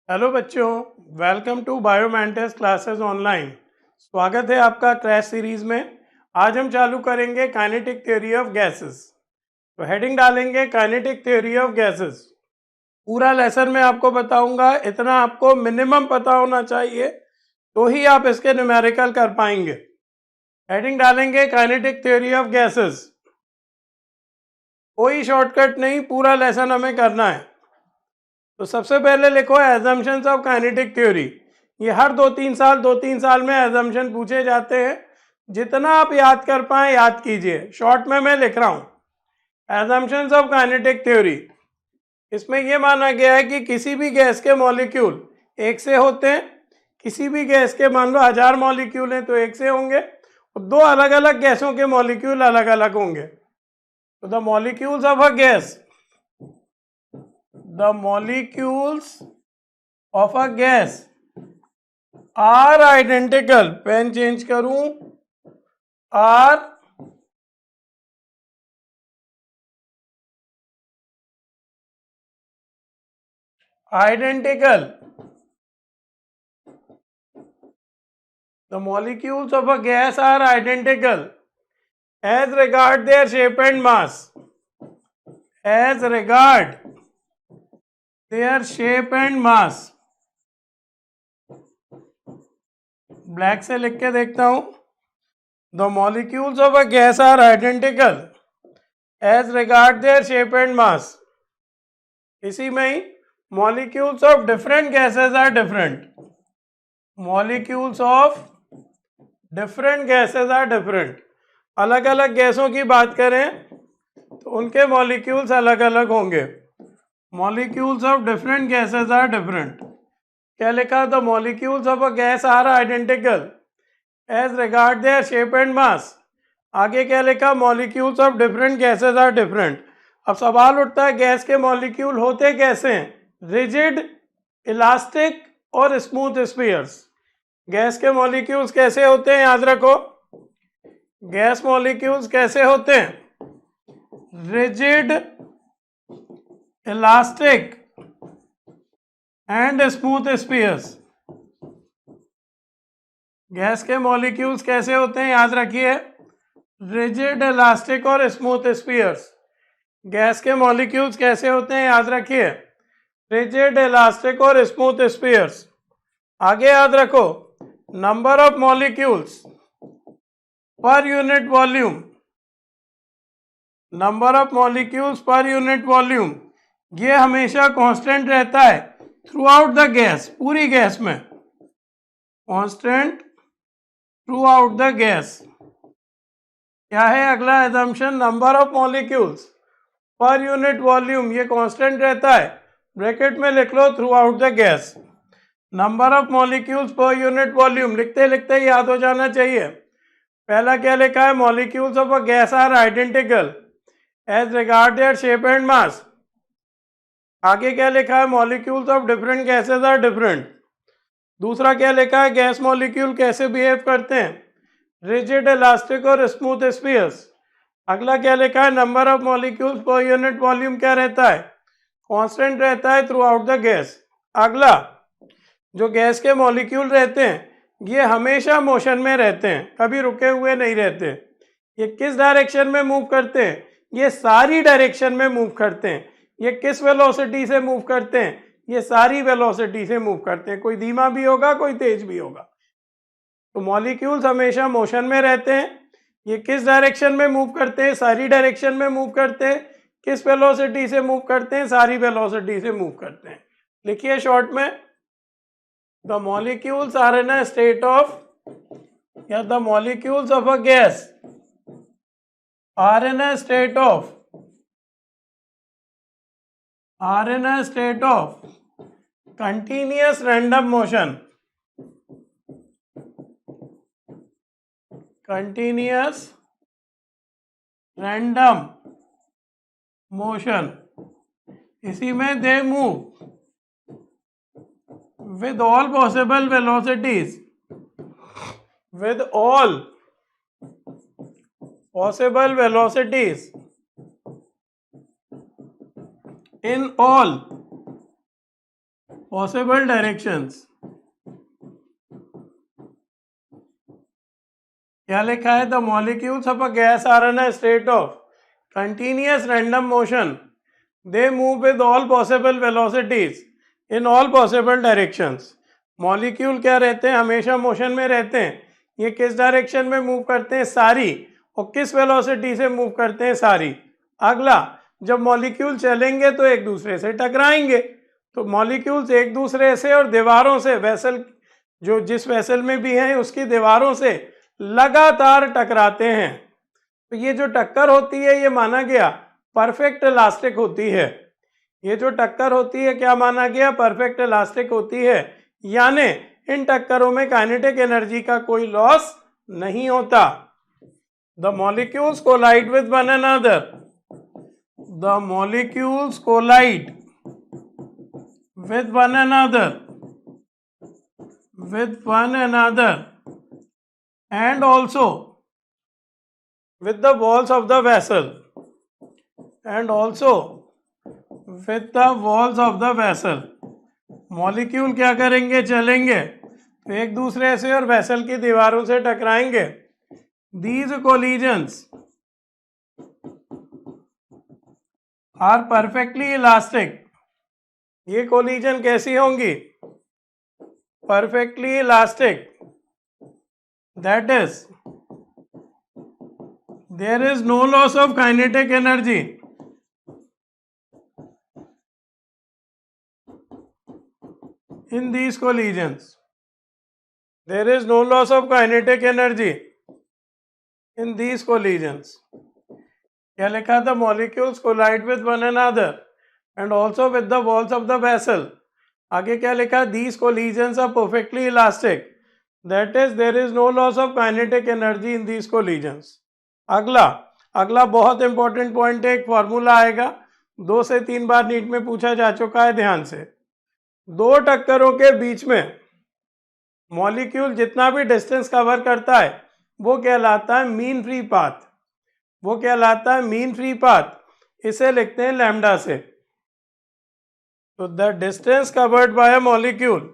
Hello बच्चों, welcome to बायोमेंटिस classes online. स्वागत है आपका क्रैश सीरीज में। आज हम चालू करेंगे काइनेटिक थ्योरी ऑफ गैसेस। तो हेडिंग डालेंगे काइनेटिक थ्योरी ऑफ गैसेस। पूरा लेसन में आपको बताऊंगा, इतना आपको मिनिमम पता होना चाहिए तो ही आप इसके न्यूमेरिकल कर पाएंगे। हेडिंग डालेंगे काइनेटिक थ्योरी ऑफ गैसेस। कोई शॉर्टकट नहीं, पूरा लेसन हमें करना है। तो सबसे पहले लिखो एजम्पशंस ऑफ काइनेटिक थ्योरी। ये हर 2-3 साल में एजम्पशन पूछे जाते हैं। जितना आप याद कर पाए याद कीजिए। शॉर्ट में मैं लिख रहा हूं एजम्पशंस ऑफ काइनेटिक थ्योरी। इसमें यह माना गया है कि किसी भी गैस के मॉलिक्यूल एक से होते हैं। किसी भी गैस के मान लो 1000 मॉलिक्यूल हैं तो एक से होंगे, और दो अलग अलग गैसों के मॉलिक्यूल अलग अलग होंगे। तो the molecules of a gas, the molecules of a gas are identical। Pen change करूं, are identical। The molecules of a gas are identical as regard their shape and mass, as regard their shape and mass। Black से लिख के देखता हूं। The molecules of a gas are identical as regard their shape and mass। इसी में ही molecules of different gases are different। molecules of different gases are different। अलग अलग गैसों की बात करें तो उनके मॉलिक्यूल्स अलग अलग होंगे। Molecules of different gases are different. क्या लिखा? The molecules of a gas are identical as regard their shape and mass. आगे क्या लिखा? Molecules of different gases are different. अब सवाल उठता है गैस के मॉलिक्यूल होते कैसे हैं? रिजिड, इलास्टिक और स्मूथ स्फीयर्स। गैस के मॉलिक्यूल्स कैसे होते हैं? याद रखो, गैस मॉलिक्यूल्स कैसे होते हैं? Rigid, elastic and smooth spheres. Gas के मॉलिक्यूल्स कैसे होते हैं? याद रखिए, रिजिड, इलास्टिक और स्मूथ स्फीयर्स। गैस के मॉलिक्यूल्स कैसे होते हैं? याद रखिए, रिजिड, इलास्टिक और स्मूथ स्फीयर्स। आगे याद रखो, number of molecules per unit volume. Number of molecules per unit volume ये हमेशा कांस्टेंट रहता है थ्रू आउट द गैस, पूरी गैस में constant through out the gas. क्या है अगला assumption? Number of molecules per unit volume ये कांस्टेंट रहता है। ब्रैकेट में लिख लो throughout the gas. Number of molecules per unit volume लिखते लिखते याद हो जाना चाहिए। पहला क्या लिखा है? Molecules of a gas are identical as regard their shape and mass. आगे क्या लिखा है? Molecules of different gases are different. दूसरा क्या लिखा है? गैस मॉलिक्यूल कैसे बिहेव करते हैं? रिजिड, इलास्टिक और स्मूथ स्फीयर्स। अगला क्या लिखा है? Number of molecules per unit volume क्या रहता है? कांस्टेंट रहता है थ्रू आउट द गैस। अगला, जो गैस के मॉलिक्यूल रहते हैं ये हमेशा मोशन में रहते हैं, कभी रुके हुए नहीं रहते। ये किस डायरेक्शन में मूव करते हैं? ये सारी डायरेक्शन में मूव करते हैं। ये किस वेलोसिटी से मूव करते हैं? ये सारी वेलोसिटी से मूव करते हैं। कोई धीमा भी होगा, कोई तेज भी होगा। तो मॉलिक्यूल्स हमेशा मोशन में रहते हैं। ये किस डायरेक्शन में मूव करते हैं? सारी डायरेक्शन में मूव करते हैं। किस वेलोसिटी से मूव करते हैं? सारी वेलोसिटी से मूव करते हैं। लिखिए शॉर्ट में, the molecules are in a state of, या the molecules of a gas are in a state of continuous random motion। continuous random motion। इसी में they move with all possible velocities, with all possible velocities in all possible directions. क्या लिखा है? The molecules of a gas are in a state of continuous random motion, they move with all possible velocities in all possible directions. Molecule क्या रहते हैं? हमेशा motion में रहते हैं। ये किस डायरेक्शन में मूव करते हैं? सारी। और किस वेलोसिटी से मूव करते हैं? सारी। अगला, जब मॉलिक्यूल चलेंगे तो एक दूसरे से टकराएंगे, तो मॉलिक्यूल्स एक दूसरे से और दीवारों से, वेसल जो जिस वेसल में भी है उसकी दीवारों से लगातार टकराते हैं। तो ये जो टक्कर होती है ये माना गया परफेक्ट इलास्टिक होती है। ये जो टक्कर होती है क्या माना गया? परफेक्ट इलास्टिक होती है, यानी इन टक्करों में काइनेटिक एनर्जी का कोई लॉस नहीं होता। The molecules collide with one another, the molecules collide with one another and also with the walls of the vessel, molecule क्या करेंगे? चलेंगे तो एक दूसरे से और वेसल की दीवारों से टकराएंगे। These collisions are perfectly elastic। ये कोलिजन कैसी होंगी? Perfectly elastic. That is there is no loss of kinetic energy in these collisions. There is no loss of kinetic energy in these collisions. क्या लिखा था? Molecules collide with one another and also with the walls of the vessel। आगे क्या लिखा? These collisions are perfectly elastic, that is there is no loss of kinetic energy in these collisions। अगला बहुत important point है, एक formula आएगा, 2 से 3 बार NEET में पूछा जा चुका है, ध्यान से। दो टक्करों के बीच में मॉलिक्यूल जितना भी डिस्टेंस कवर करता है वो कहलाता है मीन फ्री पाथ। वो कहलाता है मीन फ्री पाथ। इसे लिखते हैं लैम्डा से। So the distance covered by a molecule,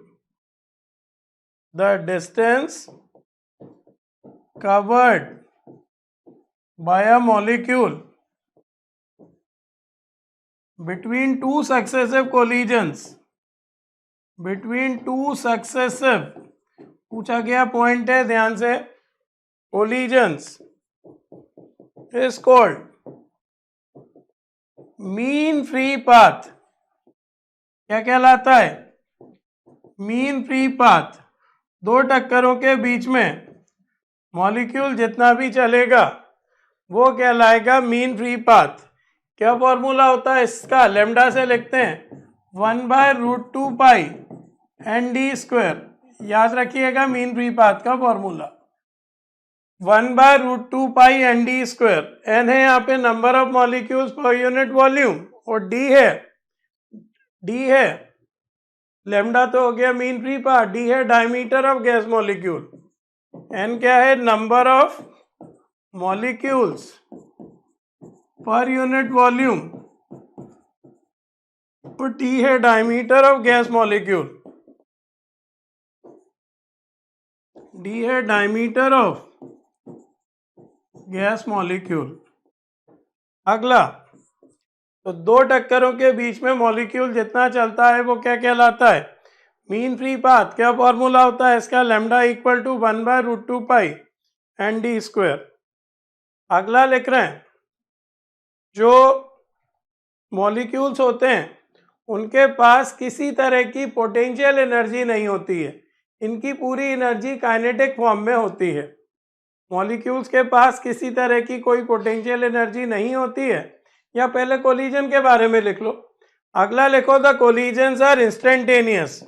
the distance covered by a molecule between two successive collisions, between two successive, पूछा गया पॉइंट है, ध्यान से, collisions is called mean free path। क्या कहलाता है? Mean free path. दो टक्करों के बीच में मॉलिक्यूल जितना भी चलेगा वो कहलाएगा मीन फ्री पाथ। क्या फॉर्मूला होता है इसका? लेमडा से लिखते हैं 1/√2 पाई ND²। याद रखिएगा मीन फ्री पाथ का फॉर्मूला 1/√2 पाई ND²। N है यहाँ पे number of molecules per unit volume, और D है लेमडा तो हो गया मीन फ्री पाथ, D है diameter of gas molecule, N क्या है? Number of molecules per unit volume, और T है diameter of gas molecule, D है डायमीटर ऑफ गैस मॉलिक्यूल। अगला, तो दो टक्करों के बीच में मॉलिक्यूल जितना चलता है वो क्या कहलाता है? Mean free path. क्या फॉर्मूला होता है इसका? Lambda equal to 1/√2 pi ND²। अगला लिख रहे हैं, जो मॉलिक्यूल्स होते हैं उनके पास किसी तरह की पोटेंशियल एनर्जी नहीं होती है, इनकी पूरी एनर्जी काइनेटिक फॉर्म में होती है। मॉलिक्यूल्स के पास किसी तरह की कोई पोटेंशियल एनर्जी नहीं होती है। या पहले कोलिजन के बारे में लिख लो। अगला लिखो, the collisions are instantaneous.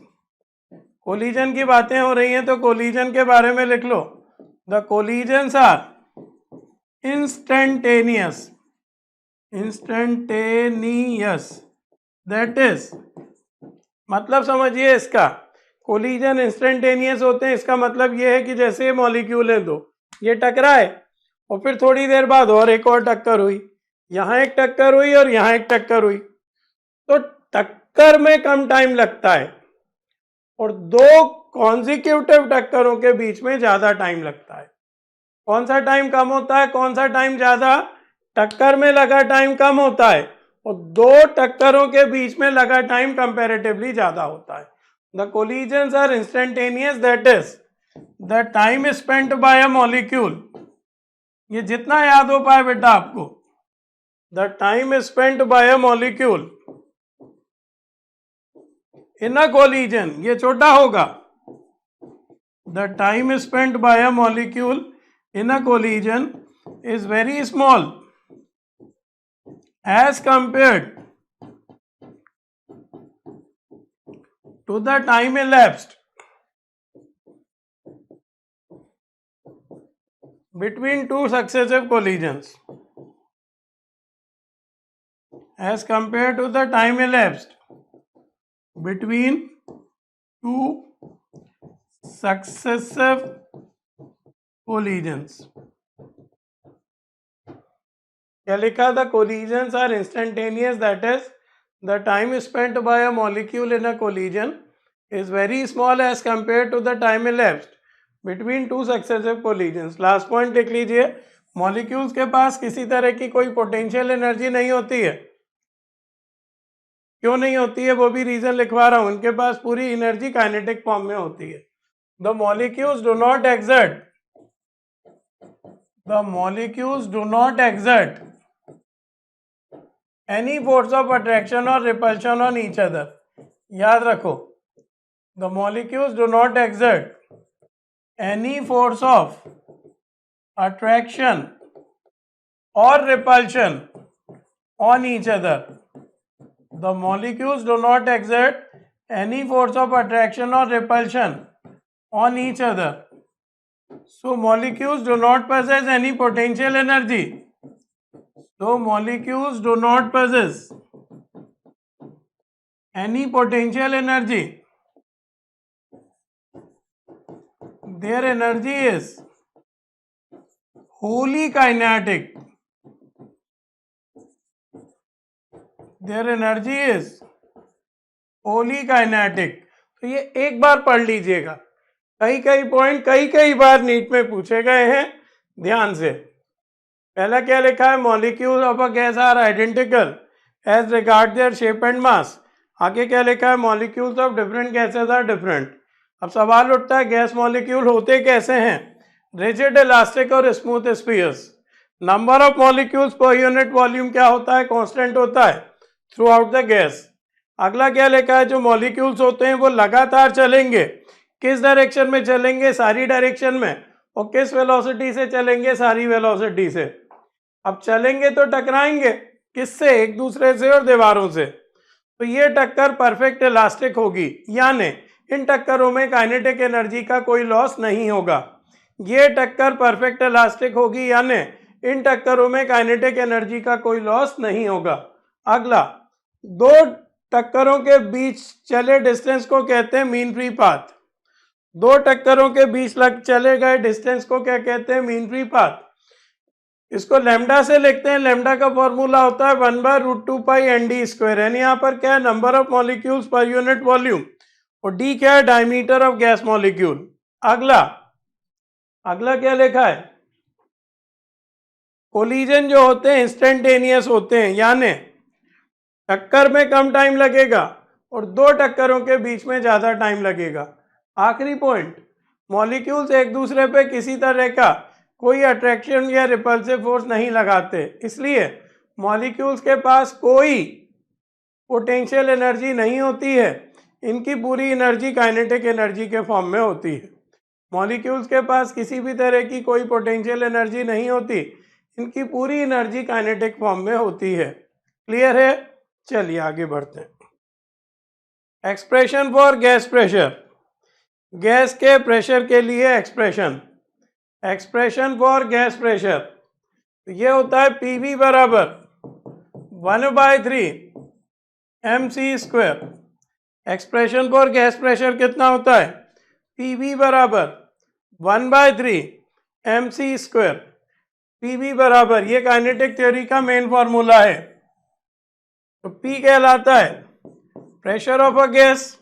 Collision की बातें हो रही हैं तो कोलिजन के बारे में लिख लो, the collisions are instantaneous. Instantaneous that is, मतलब समझिए इसका, कोलिजन इंस्टेंटेनियस होते हैं। इसका मतलब ये है कि जैसे मॉलिक्यूल है दो, ये टकराए और फिर थोड़ी देर बाद और एक और टक्कर हुई, यहाँ एक टक्कर हुई और यहाँ एक टक्कर हुई, तो टक्कर में कम टाइम लगता है। और दो कॉन्जिक्यूटिव टक्करों के बीच में ज्यादा टाइम लगता है। कौन सा टाइम कम होता है, कौन सा टाइम ज्यादा? टक्कर में लगा टाइम कम होता है और दो टक्करों के बीच में लगा टाइम कंपैरेटिवली ज्यादा होता है। The collisions are instantaneous, that is the time spent by a molecule, ये जितना याद हो पाए बेटा आपको, the time spent by a molecule in a collision, ये छोटा होगा। The time spent by a molecule in a collision is very small as compared to the time elapsed between two successive collisions, as compared to the time elapsed between two successive collisions. क्या लिखा? The collisions are instantaneous, that is the time spent by a molecule in a collision is very small as compared to the time elapsed between two successive collisions. Last point लिख लीजिए, molecules के पास किसी तरह की कोई potential energy नहीं होती है। क्यों नहीं होती है वो भी रीजन लिखवा रहा हूं, उनके पास पूरी एनर्जी काइनेटिक फॉर्म में होती है। The molecules do not exert, the molecules do not exert any force of attraction or repulsion on each other. याद रखो, the molecules do not exert any force of attraction or repulsion on each other. The molecules do not exert any force of attraction or repulsion on each other. So molecules do not possess any potential energy. So molecules do not possess any potential energy. Their energy is wholly kinetic. Their energy is wholly kinetic. तो ये एक बार पढ़ लीजिएगा, कई कई point कई कई बार NEET में पूछे गए हैं, ध्यान से। पहला क्या लिखा है? Molecule of a gas are identical as regard their shape and mass. आगे क्या लिखा है? Molecules of different gases are different. अब सवाल उठता है गैस मॉलिक्यूल होते कैसे हैं? रिजिड, इलास्टिक और smooth spheres. Number of molecules per unit volume क्या होता है? कांस्टेंट होता है थ्रू आउट द गैस। अगला क्या लिखा है? जो मॉलिक्यूल्स होते हैं वो लगातार चलेंगे, किस डायरेक्शन में चलेंगे? सारी डायरेक्शन में। और किस वेलोसिटी से चलेंगे? सारी वेलोसिटी से। अब चलेंगे तो टकराएंगे, किससे? एक दूसरे से और दीवारों से। तो ये टक्कर परफेक्ट इलास्टिक होगी, यानी इन टक्करों में काइनेटिक एनर्जी का कोई लॉस नहीं होगा। ये टक्कर परफेक्ट इलास्टिक होगी, यानी इन टक्करों में काइनेटिक एनर्जी का कोई लॉस नहीं होगा। अगला, दो टक्करों के बीच चले डिस्टेंस को कहते हैं मीन फ्री पाथ। दो टक्करों के बीच चले गए डिस्टेंस को क्या कहते हैं? Mean free path. इसको लैम्डा से लिखते हैं। लैम्डा का फॉर्मूला होता है 1/√2 पाई ND स्क्वायर, यानी यहाँ पर क्या है? Number of molecules per unit volume, और D क्या है? Diameter of gas molecule. अगला क्या लिखा है? कोलिजन जो होते हैं इंस्टेंटेनियस होते हैं, यानी टक्कर में कम टाइम लगेगा और दो टक्करों के बीच में ज्यादा टाइम लगेगा। आखिरी पॉइंट, मॉलिक्यूल्स एक दूसरे पे किसी तरह का कोई अट्रैक्शन या रिपल्सिव फोर्स नहीं लगाते, इसलिए मॉलिक्यूल्स के पास कोई पोटेंशियल एनर्जी नहीं होती है। इनकी पूरी एनर्जी काइनेटिक एनर्जी के फॉर्म में होती है। मॉलिक्यूल्स के पास किसी भी तरह की कोई पोटेंशियल एनर्जी नहीं होती, इनकी पूरी एनर्जी काइनेटिक फॉर्म में होती है। क्लियर है? चलिए आगे बढ़ते हैं। Expression for gas pressure, gas के प्रेशर के लिए एक्सप्रेशन फॉर गैस प्रेशर ये होता है PV बराबर 1/3 mc²। Expression for gas pressure कितना होता है? PV बराबर 1/3 mc²। PV बराबर, ये काइनेटिक थ्योरी का मेन फॉर्मूला है। तो P कहलाता है pressure of a gas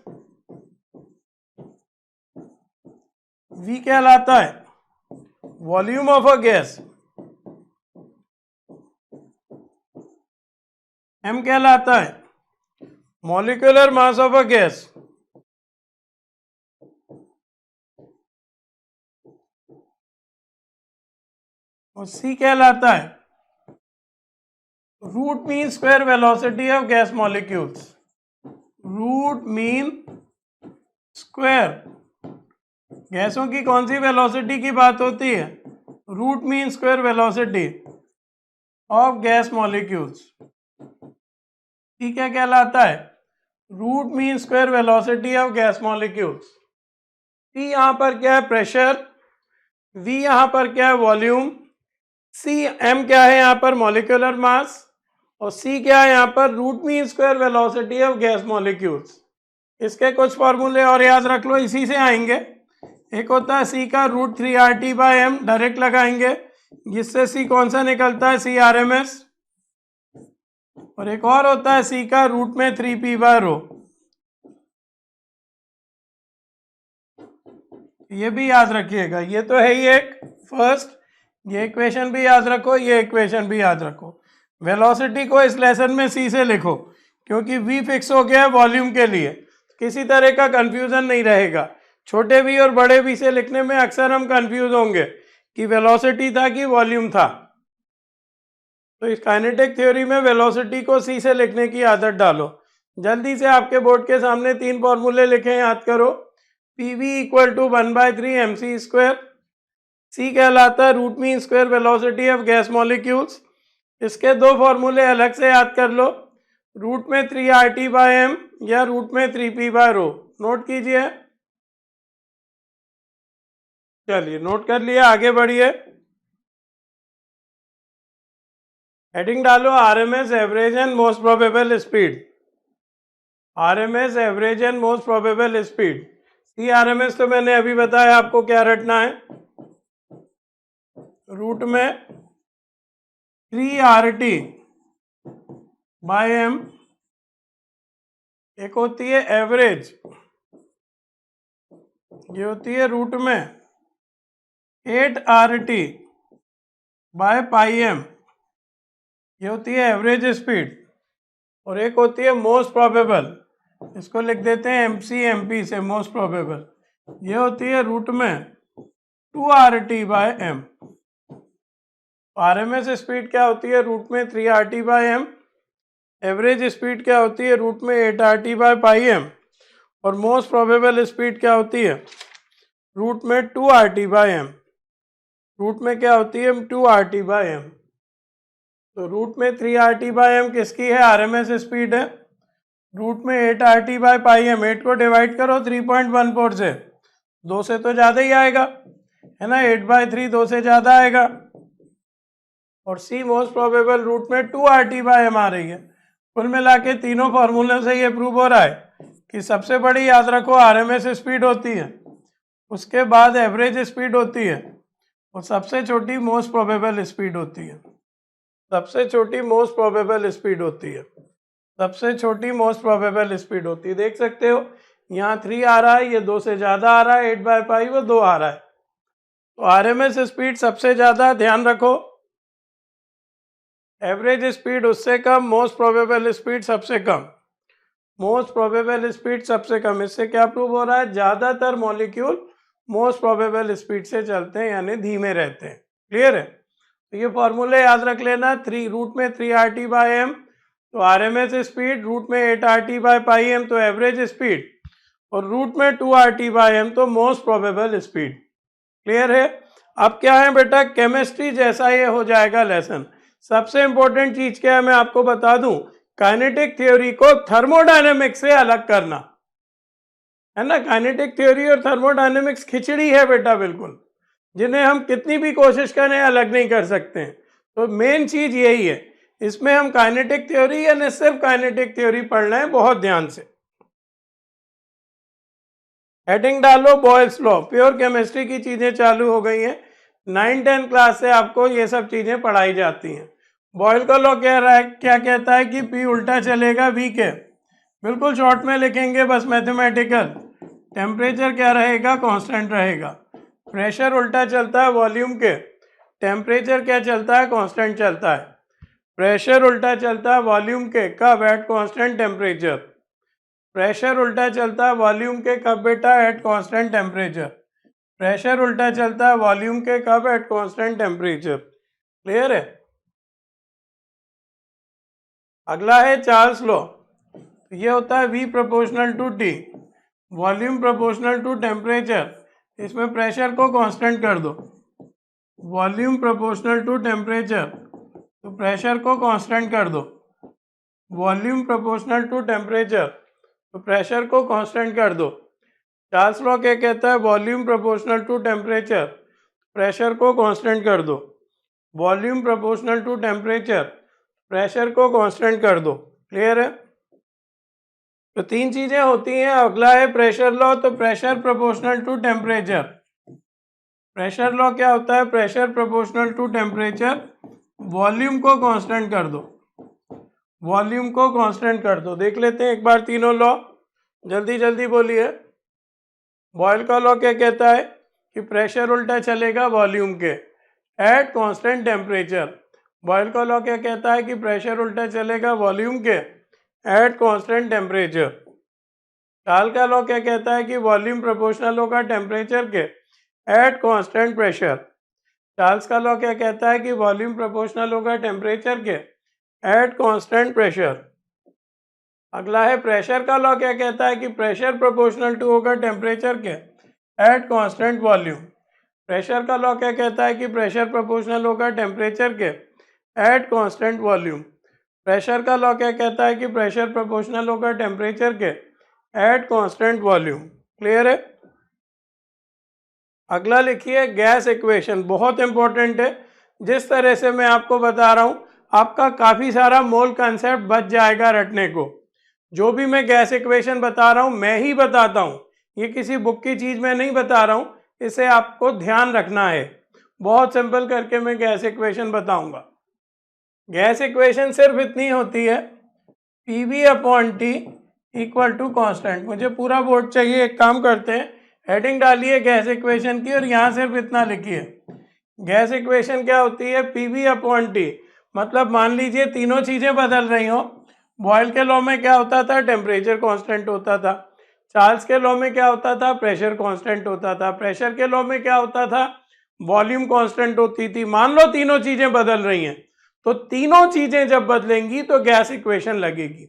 V कहलाता है volume of a gas, M कहलाता है molecular mass of a gas, और C कहलाता है root mean square velocity of gas molecules. Root mean square, गैसों की कौन सी वेलोसिटी की बात होती है? Root mean square velocity of gas molecules. ठीक है, कहलाता है root mean square velocity of gas molecules. P यहां पर क्या है? प्रेशर। V यहां पर क्या है? वॉल्यूम। M क्या है यहां पर? Molecular mass. और C क्या है यहां पर? Root mean square velocity of gas molecules. इसके कुछ फॉर्मूले और याद रख लो, इसी से आएंगे। एक होता है C का रूट 3RT/m, डायरेक्ट लगाएंगे, जिससे C कौन सा निकलता है? CRMS। और एक और होता है C का रूट में 3P/ρ। ये भी याद रखिएगा, ये तो है ही एक फर्स्ट। ये इक्वेशन भी याद रखो, ये इक्वेशन भी याद रखो। वेलोसिटी को इस लेसन में C से लिखो, क्योंकि V फिक्स हो गया है वॉल्यूम के लिए, किसी तरह का कंफ्यूजन नहीं रहेगा। छोटे V और बड़े V से लिखने में अक्सर हम कंफ्यूज होंगे कि वेलोसिटी था कि वॉल्यूम था। तो इस काइनेटिक थ्योरी में वेलोसिटी को C से लिखने की आदत डालो। जल्दी से आपके बोर्ड के सामने 3 फॉर्मूले लिखे, याद करो। PV equal to 1/3 mc²। C कहलाता है root mean square velocity of gas molecules. इसके 2 फॉर्मूले अलग से याद कर लो, रूट में 3RT/m या रूट में 3P/ρ। नोट कीजिए। चलिए, नोट कर लिया, आगे बढ़िए। हेडिंग डालो RMS average and most probable speed. RMS average and most probable speed. CRMS तो मैंने अभी बताया आपको क्या रटना है, रूट में 3RT/m। एक होती है एवरेज, ये होती है रूट में 8RT/πm, ये होती है एवरेज स्पीड। और एक होती है मोस्ट प्रोबेबल, इसको लिख देते हैं MC/MP से, मोस्ट प्रोबेबल। ये होती है रूट में 2RT/m। RMS स्पीड क्या होती है? रूट में 3RT/m। एवरेज स्पीड क्या होती है? रूट में 8RT/πm। और मोस्ट प्रोबेबल स्पीड क्या होती है? रूट में 2RT/m। रूट में क्या होती है? 2RT/m। तो रूट में 3RT/m किसकी है? RMS स्पीड है। रूट में 8RT/πm, 8 को डिवाइड करो 3.14 से, 2 से तो ज़्यादा ही आएगा, है ना। 8/3 2 से ज़्यादा आएगा। और C मोस्ट प्रोबेबल रूट में 2RT/m आ रही है। कुल मिला के तीनों फॉर्मूलों से ये प्रूव हो रहा है कि सबसे बड़ी, याद रखो, RMS स्पीड होती है, उसके बाद एवरेज स्पीड होती है, और सबसे छोटी मोस्ट प्रोबेबल स्पीड होती है। सबसे छोटी मोस्ट प्रोबेबल स्पीड होती है। सबसे छोटी मोस्ट प्रोबेबल स्पीड होती है। देख सकते हो यहाँ 3 आ रहा है, ये 2 से ज़्यादा आ रहा है, 8/π वो 2 आ रहा है। तो RMS स्पीड सबसे ज़्यादा, ध्यान रखो। एवरेज स्पीड उससे कम, मोस्ट प्रोबेबल स्पीड सबसे कम। मोस्ट प्रोबेबल स्पीड सबसे कम। इससे क्या प्रूव हो रहा है? ज़्यादातर मॉलिक्यूल मोस्ट प्रोबेबल स्पीड से चलते हैं, यानी धीमे रहते हैं। क्लियर है? तो ये फॉर्मूले याद रख लेना। रूट में 3RT/m तो RMS स्पीड, रूट में 8RT/πm तो एवरेज स्पीड, और रूट में 2RT/m तो मोस्ट प्रोबेबल स्पीड। क्लियर है? अब क्या है बेटा, केमिस्ट्री जैसा ये हो जाएगा लेसन। सबसे इंपॉर्टेंट चीज क्या है मैं आपको बता दूं, काइनेटिक थ्योरी को थर्मोडायनेमिक्स से अलग करना, है ना। काइनेटिक थ्योरी और थर्मोडायनेमिक्स खिचड़ी है बेटा, बिल्कुल, जिन्हें हम कितनी भी कोशिश करें अलग नहीं कर सकते। तो मेन चीज यही है, इसमें हम काइनेटिक थ्योरी या सिर्फ काइनेटिक थ्योरी पढ़ना है, बहुत ध्यान से। हेडिंग डालो बॉयल्स लॉ। प्योर केमिस्ट्री की चीजें चालू हो गई हैं। 9-10 क्लास से आपको ये सब चीजें पढ़ाई जाती हैं। बॉयल का लॉ कह रहा है, क्या कहता है कि P उल्टा चलेगा V के। बिल्कुल शॉर्ट में लिखेंगे बस, मैथमेटिकल। टेम्परेचर क्या रहेगा? कांस्टेंट रहेगा। प्रेशर उल्टा चलता है वॉल्यूम के, टेम्परेचर क्या चलता है, कांस्टेंट चलता है। प्रेशर उल्टा चलता है वॉल्यूम के, कब, एट कांस्टेंट टेम्परेचर। प्रेशर उल्टा चलता है वॉल्यूम के कब बेटा, एट कांस्टेंट टेम्परेचर। प्रेशर उल्टा चलता है वॉल्यूम के कब, एट कांस्टेंट टेम्परेचर। क्लियर है। अगला है चार्ल्स लॉ। ये होता है V proportional to T, volume proportional to temperature. इसमें प्रेशर को कांस्टेंट कर दो, वॉल्यूम प्रोपोर्शनल टू टेम्परेचर, तो प्रेशर को कांस्टेंट कर दो। वॉल्यूम प्रोपोर्शनल टू टेम्परेचर, तो प्रेशर को कांस्टेंट कर दो। चार्ल्स लॉ क्या कहता है, volume proportional to temperature, pressure को कांस्टेंट कर दो। Volume proportional to temperature, pressure को कांस्टेंट कर दो। क्लियर है। तो तीन चीजें होती हैं। अगला है प्रेशर लॉ, तो pressure proportional to temperature. Pressure law क्या होता है, pressure proportional to temperature, volume को कांस्टेंट कर दो, वॉल्यूम को कांस्टेंट कर दो। देख लेते हैं एक बार तीनों लॉ, जल्दी जल्दी बोलिए। बॉयल का लॉ क्या कहता है कि प्रेशर उल्टा चलेगा वॉल्यूम के एट कांस्टेंट टेम्परेचर। बॉयल का लॉ क्या कहता है कि प्रेशर उल्टा चलेगा वॉल्यूम के एट कांस्टेंट टेम्परेचर। चार्ल्स का लॉ क्या कहता है कि वॉल्यूम प्रोपोर्शनल होगा टेम्परेचर के एट कांस्टेंट प्रेशर। चार्ल्स का लॉ क्या कहता है कि वॉल्यूम प्रोपोर्शनल होगा टेम्परेचर के एट कांस्टेंट प्रेशर। अगला है प्रेशर का लॉ क्या कहता है कि प्रेशर प्रोपोर्शनल टू होगा टेम्परेचर के एट कांस्टेंट वॉल्यूम। प्रेशर का लॉ क्या कहता है कि प्रेशर प्रोपोर्शनल होगा टेम्परेचर के एट कांस्टेंट वॉल्यूम। प्रेशर का लॉ क्या कहता है कि प्रेशर प्रोपोर्शनल होगा टेम्परेचर के एट कांस्टेंट वॉल्यूम। क्लियर है। अगला लिखिए गैस इक्वेशन, बहुत इंपॉर्टेंट है। जिस तरह से मैं आपको बता रहा हूँ आपका काफ़ी सारा मोल कंसेप्ट बच जाएगा रटने को। जो भी मैं गैस इक्वेशन बता रहा हूँ मैं ही बताता हूँ, ये किसी बुक की चीज़ मैं नहीं बता रहा हूँ, इसे आपको ध्यान रखना है। बहुत सिंपल करके मैं गैस इक्वेशन बताऊंगा। गैस इक्वेशन सिर्फ इतनी होती है, PV/T इक्वल टू कांस्टेंट। मुझे पूरा बोर्ड चाहिए, एक काम करते हैं हेडिंग डालिए गैस इक्वेशन की और यहाँ सिर्फ इतना लिखिए। गैस इक्वेशन क्या होती है, PV/T। मतलब मान लीजिए तीनों चीज़ें बदल रही हो। बॉयल के लॉ में क्या होता था, टेम्परेचर कांस्टेंट होता था। चार्ल्स के लॉ में क्या होता था, प्रेशर कांस्टेंट होता था। प्रेशर के लॉ में क्या होता था, वॉल्यूम कांस्टेंट होती थी। मान लो तीनों चीज़ें बदल रही हैं, तो तीनों चीज़ें जब बदलेंगी तो गैस इक्वेशन लगेगी।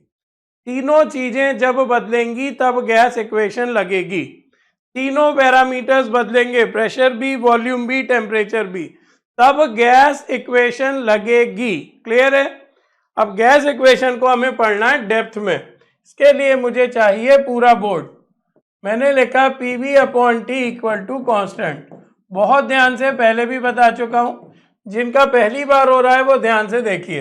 तीनों चीज़ें जब बदलेंगी तब गैस इक्वेशन लगेगी। तीनों पैरामीटर्स बदलेंगे, प्रेशर भी, वॉल्यूम भी, टेम्परेचर भी, तब गैस इक्वेशन लगेगी। क्लियर है। अब गैस इक्वेशन को हमें पढ़ना है डेप्थ में। इसके लिए मुझे चाहिए पूरा बोर्ड। मैंने लिखा PV/T इक्वल टू कांस्टेंट। बहुत ध्यान से, पहले भी बता चुका हूं, जिनका पहली बार हो रहा है वो ध्यान से देखिए।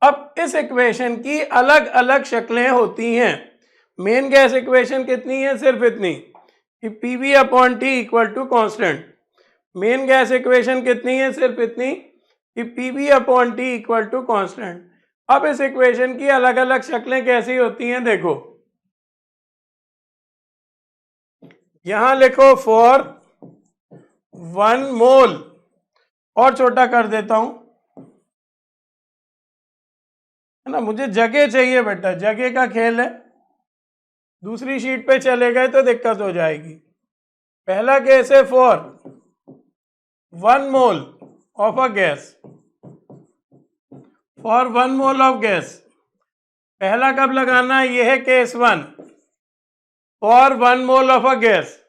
अब इस इक्वेशन की अलग अलग शक्लें होती हैं। मेन गैस इक्वेशन कितनी है, सिर्फ इतनी कि PV/T equal to constant. Main gas equation कितनी है, सिर्फ इतनी कि PV/T इक्वल टू कांस्टेंट। अब इस इक्वेशन की अलग अलग शक्लें कैसी होती हैं देखो। यहां लिखो फॉर 1 मोल, और छोटा कर देता हूं, है ना, मुझे जगह चाहिए बेटा, जगह का खेल है। दूसरी शीट पे चले गए तो दिक्कत हो जाएगी। पहला केस है for 1 mole of a gas, for 1 mole of gas. पहला कब लगाना है, यह है case 1, for 1 mole of a gas.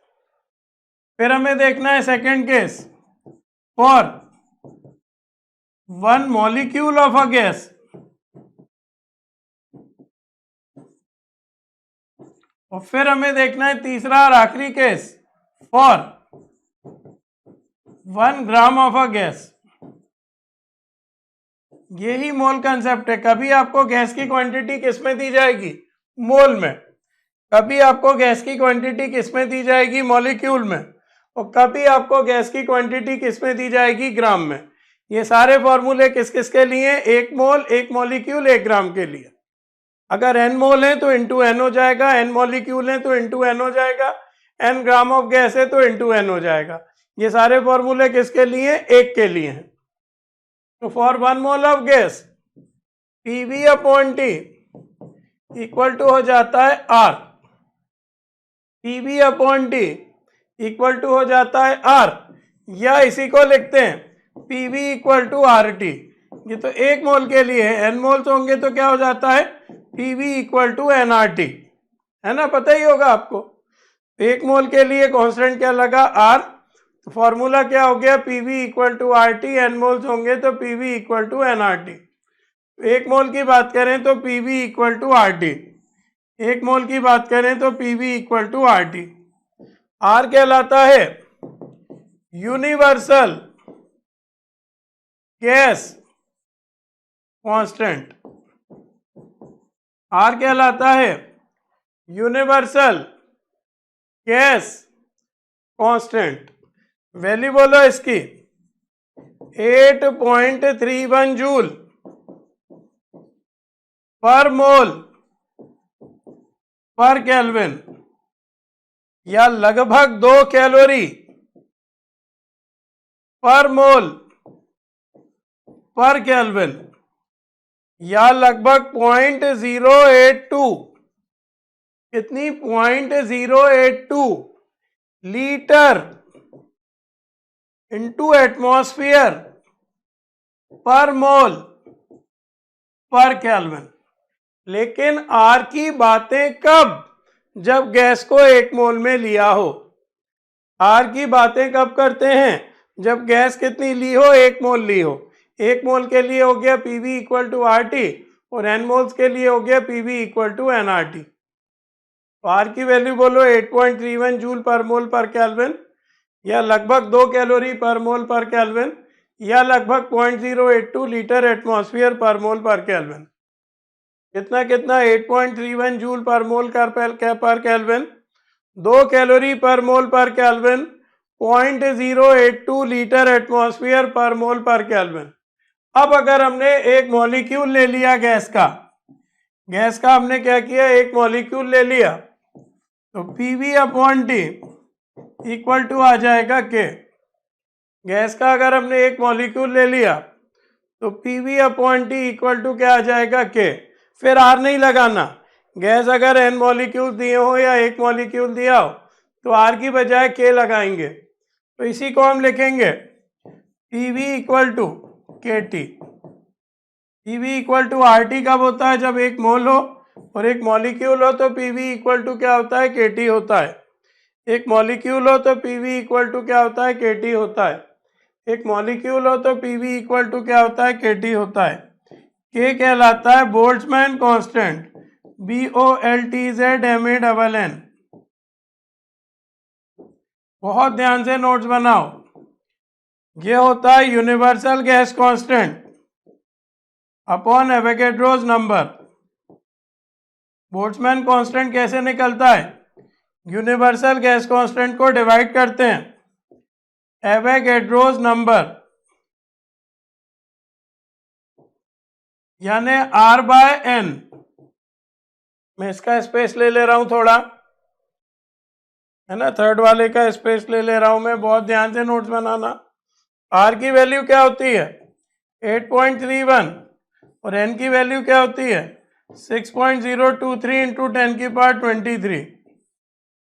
फिर हमें देखना है second case, for 1 molecule of a gas. और फिर हमें देखना है तीसरा और आखिरी case, for 1 gram of a gas. यही मोल कंसेप्ट है। कभी आपको गैस की क्वांटिटी किस में दी जाएगी, मोल में। कभी आपको गैस की क्वांटिटी किस में दी जाएगी, मॉलिक्यूल में। और कभी आपको गैस की क्वांटिटी किस में दी जाएगी, ग्राम में। ये सारे फॉर्मूले किस किस के लिए, 1 मोल, 1 मॉलिक्यूल, 1 ग्राम के लिए। अगर n मोल है तो इंटू n हो जाएगा, n मॉलिक्यूल है तो इंटू n हो जाएगा, n ग्राम ऑफ गैस है तो इंटू n हो जाएगा। ये सारे फॉर्मूले किसके लिए? एक के लिए हैं। तो for 1 mole of gas PV upon T equal to हो जाता है R, PV upon T equal to हो जाता है आर, या इसी को लिखते हैं PV equal to R T. ये तो 1 मोल के लिए है, n मोल्स होंगे तो क्या हो जाता है? PV equal to N R T, है ना, पता ही होगा आपको। 1 मोल के लिए कांस्टेंट क्या लगा? आर, तो फॉर्मूला क्या हो गया? PV equal to R T, N moles होंगे तो PV equal to N R T. 1 mole की बात करें तो PV equal to R T, 1 mole की बात करें तो PV equal to R T. R कहलाता है यूनिवर्सल गैस कांस्टेंट, आर कहलाता है यूनिवर्सल गैस कांस्टेंट। वैल्यू बोलो इसकी 8.31 जूल पर मोल पर केल्विन, या लगभग 2 कैलोरी पर मोल पर केल्विन, या लगभग 0.082, कितनी? 0.082 लीटर इंटू एटमॉस्फेयर पर मोल पर केल्विन। लेकिन आर की बातें कब? जब गैस को 1 मोल में लिया हो। आर की बातें कब करते हैं? जब गैस कितनी ली हो? 1 मोल ली हो। 1 मोल के लिए हो गया PV equal to R T, और एन मोल्स के लिए हो गया PV equal to N R T. तो आर की वैल्यू बोलो 8.31 जूल पर मोल पर केल्विन, या लगभग 2 कैलोरी पर मोल पर केल्विन, या लगभग 0.082 लीटर एटमॉस्फेयर पर मोल पर केल्विन। कितना कितना? 8.31 जूल पर मोल पर केल्विन, 2 कैलोरी पर मोल पर केल्विन, 0.082 लीटर एटमॉस्फेयर पर मोल पर केल्विन। अब अगर हमने एक मॉलिक्यूल ले लिया गैस का हमने क्या किया? एक मॉलिक्यूल ले लिया, तो PV upon T equal to आ जाएगा के। गैस का अगर हमने एक मॉलिक्यूल ले लिया तो PV upon T equal to क्या आ जाएगा? के। फिर आर नहीं लगाना। गैस अगर एन मॉलिक्यूल दिए हो या एक मॉलिक्यूल दिया हो तो आर की बजाय के लगाएंगे। तो इसी को हम लिखेंगे PV equal to K T. PV equal to R T कब होता है? जब 1 मोल हो और एक मॉलिक्यूल हो तो पीवी इक्वल टू क्या होता है? के टी होता है। एक मॉलिक्यूल हो तो पीवी इक्वल टू क्या होता है? के टी होता है। एक मॉलिक्यूल हो तो पीवी इक्वल टू क्या होता है? के टी होता है। के कहलाता है बोल्ट्जमैन कांस्टेंट, BOLTZMANN। बहुत ध्यान से नोट्स बनाओ। ये होता है universal gas constant upon Avogadro's number. Boltzmann constant कैसे निकलता है? यूनिवर्सल गैस कांस्टेंट को डिवाइड करते हैं एवोगैड्रोस नंबर, यानी R/N। मैं इसका स्पेस ले रहा हूं थोड़ा, है ना, थर्ड वाले का स्पेस ले रहा हूं मैं। बहुत ध्यान से नोट्स बनाना। R की वैल्यू क्या होती है? 8.31, और N की वैल्यू क्या होती है? 6.023 इंटू 10⁻23।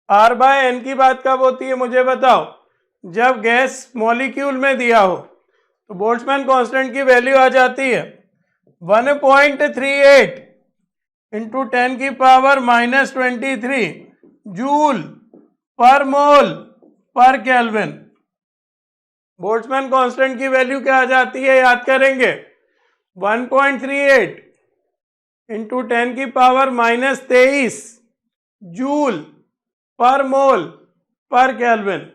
R/N की बात कब होती है मुझे बताओ? जब गैस मॉलिक्यूल में दिया हो। तो बोल्ट्जमैन कांस्टेंट की वैल्यू आ जाती है 1.38 इंटू 10⁻23 जूल पर मोल पर केल्विन। बोल्ट्जमैन कांस्टेंट की वैल्यू क्या आ जाती है? याद करेंगे 1.38 इंटू 10⁻23 जूल पर मोल पर केल्विन।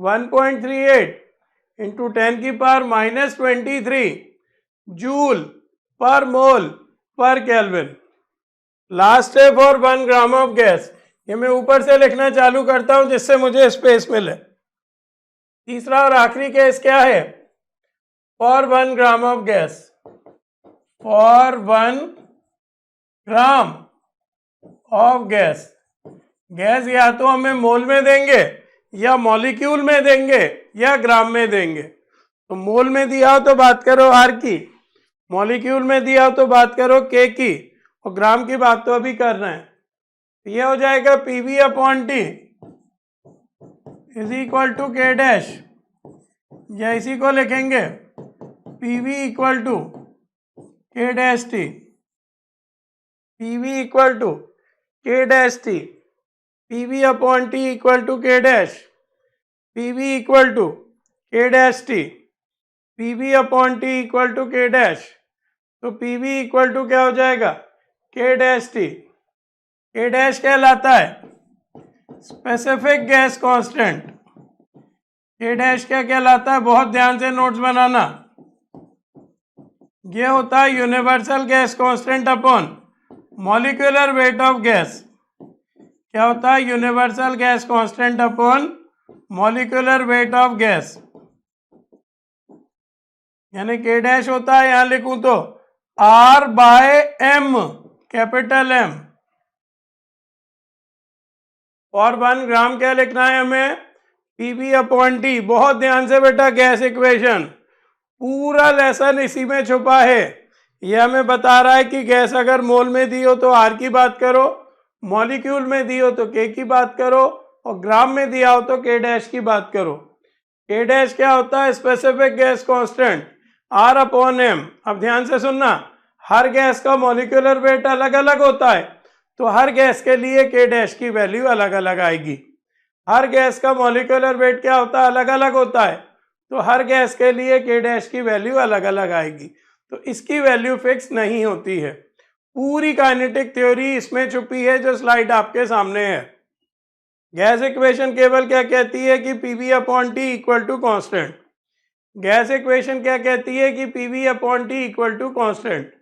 1.38 इंटू 10⁻23 जूल पर मोल पर केल्विन। लास्ट है फॉर 1 ग्राम ऑफ गैस। ये मैं ऊपर से लिखना चालू करता हूं जिससे मुझे स्पेस मिले। तीसरा और आखिरी केस क्या है? For 1 gram of gas, for 1 gram of gas, gas या तो हमें मोल में देंगे या मॉलिक्यूल में देंगे या ग्राम में देंगे। तो मोल में दिया हो तो बात करो आर की, मॉलिक्यूल में दिया हो तो बात करो के की, और ग्राम की बात तो अभी कर रहे हैं। ये हो जाएगा PV upon T is equal to K dash, या इसी को लिखेंगे PV equal to K dash T, PV equal to K dash T, PV upon T equal to K dash, PV equal to K dash T, PV upon T equal to K dash. तो PV equal to क्या हो जाएगा, के dash T. के dash कहलाता है specific gas constant. के dash क्या कहलाता है, बहुत ध्यान से नोट्स बनाना। ये होता है universal gas constant upon molecular weight of gas. क्या होता है, universal gas constant upon molecular weight of gas. यानी के डैश होता है, यहां लिखूं तो R by M, capital M। और 1 ग्राम क्या लिखना है हमें, पीवी अपॉन टी। बहुत ध्यान से बेटा, गैस इक्वेशन पूरा लेसन इसी में छुपा है। यह हमें बता रहा है कि गैस अगर मोल में दी हो तो आर की बात करो, मॉलिक्यूल में दी हो तो के की बात करो, और ग्राम में दिया हो तो के डैश की बात करो। के डैश क्या होता है, specific gas constant R upon M. अब ध्यान से सुनना, हर गैस का मॉलिक्यूलर वेट अलग अलग होता है, तो हर गैस के लिए के डैश की वैल्यू अलग अलग आएगी। हर गैस का मॉलिक्यूलर वेट क्या होता है, अलग अलग होता है, तो हर गैस के लिए के डैश की वैल्यू अलग अलग आएगी। तो इसकी वैल्यू फिक्स नहीं होती है। पूरी काइनेटिक थ्योरी इसमें छुपी है, जो स्लाइड आपके सामने है। गैस इक्वेशन केवल क्या कहती है कि PV upon T equal to constant. Gas equation क्या कहती है कि PV upon T equal to constant.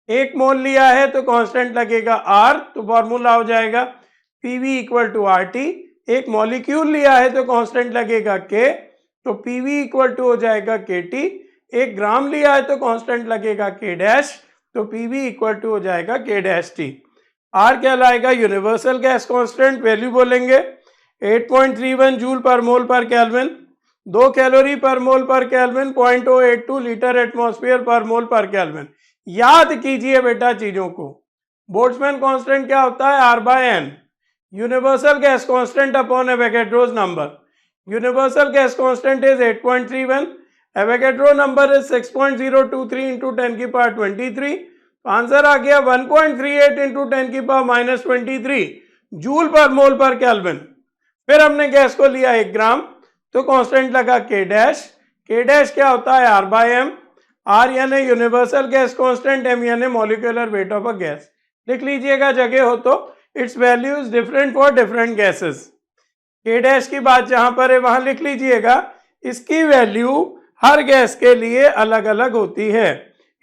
एक मोल लिया है तो कांस्टेंट लगेगा आर, तो फॉर्मूला हो जाएगा PV equal to R T. एक मॉलिक्यूल लिया है तो कांस्टेंट लगेगा के, तो पीवी इक्वल टू हो जाएगा के टी। एक ग्राम लिया है तो कांस्टेंट लगेगा के डैश, तो पीवी इक्वल टू हो जाएगा के डैश टी। आर क्या लाएगा, यूनिवर्सल गैस कांस्टेंट। वैल्यू बोलेंगे 8.31 जूल पर मोल पर केल्विन, 2 कैलोरी पर मोल पर केल्विन, 0.082 लीटर एटमॉस्फेयर पर मोल पर केल्विन। याद कीजिए बेटा चीजों को। बोल्ट्जमैन कांस्टेंट क्या होता है, R by N. Universal gas constant upon Avogadro's number. Universal gas constant is 8.31, Avogadro number is 6.023 into 10 की पावर 23। आंसर आ गया 1.38 इंटू 10 की पावर माइनस 23 जूल पर मोल पर केल्विन। फिर हमने गैस को लिया 1 ग्राम, तो कांस्टेंट लगा के डैश। के डैश क्या होता है, आर बाय एम। आर यानी यूनिवर्सल गैस कांस्टेंट, एम यानी molecular weight of a gas. लिख लीजिएगा जगह हो तो। It's value is different for different gases. के डैश की बात जहां पर है वहां लिख लीजिएगा, इसकी वैल्यू हर गैस के लिए अलग अलग होती है।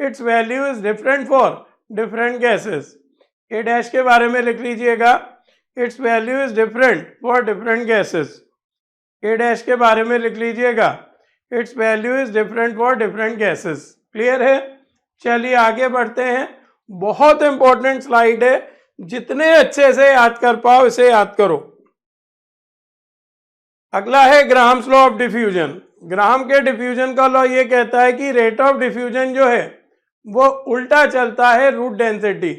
It's value is different for different gases. के डैश के बारे में लिख लीजिएगा, it's value is different for different gases. के डैश के बारे में लिख लीजिएगा, it's value is different for different gases. Clear है? चलिए आगे बढ़ते हैं। बहुत इंपॉर्टेंट स्लाइड है, जितने अच्छे से याद कर पाओ इसे याद करो। अगला है Graham's law of diffusion. Graham के डिफ्यूजन का लॉ ये कहता है कि रेट ऑफ डिफ्यूजन जो है वो उल्टा चलता है root density.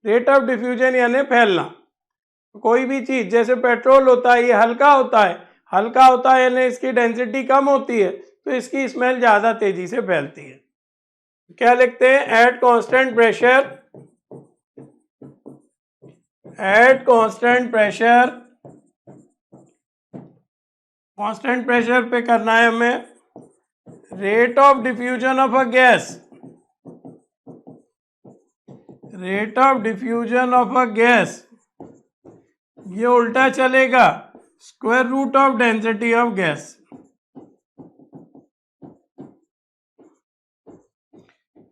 Rate of diffusion यानी फैलना। कोई भी चीज जैसे पेट्रोल होता है, ये हल्का होता है, हल्का होता है यानी इसकी डेंसिटी कम होती है, तो इसकी स्मेल ज्यादा तेजी से फैलती है। क्या लिखते हैं, at constant pressure, at constant pressure, constant pressure पे करना है हमें, rate of diffusion of a gas, rate of diffusion of a gas ये उल्टा चलेगा square root of density of gas.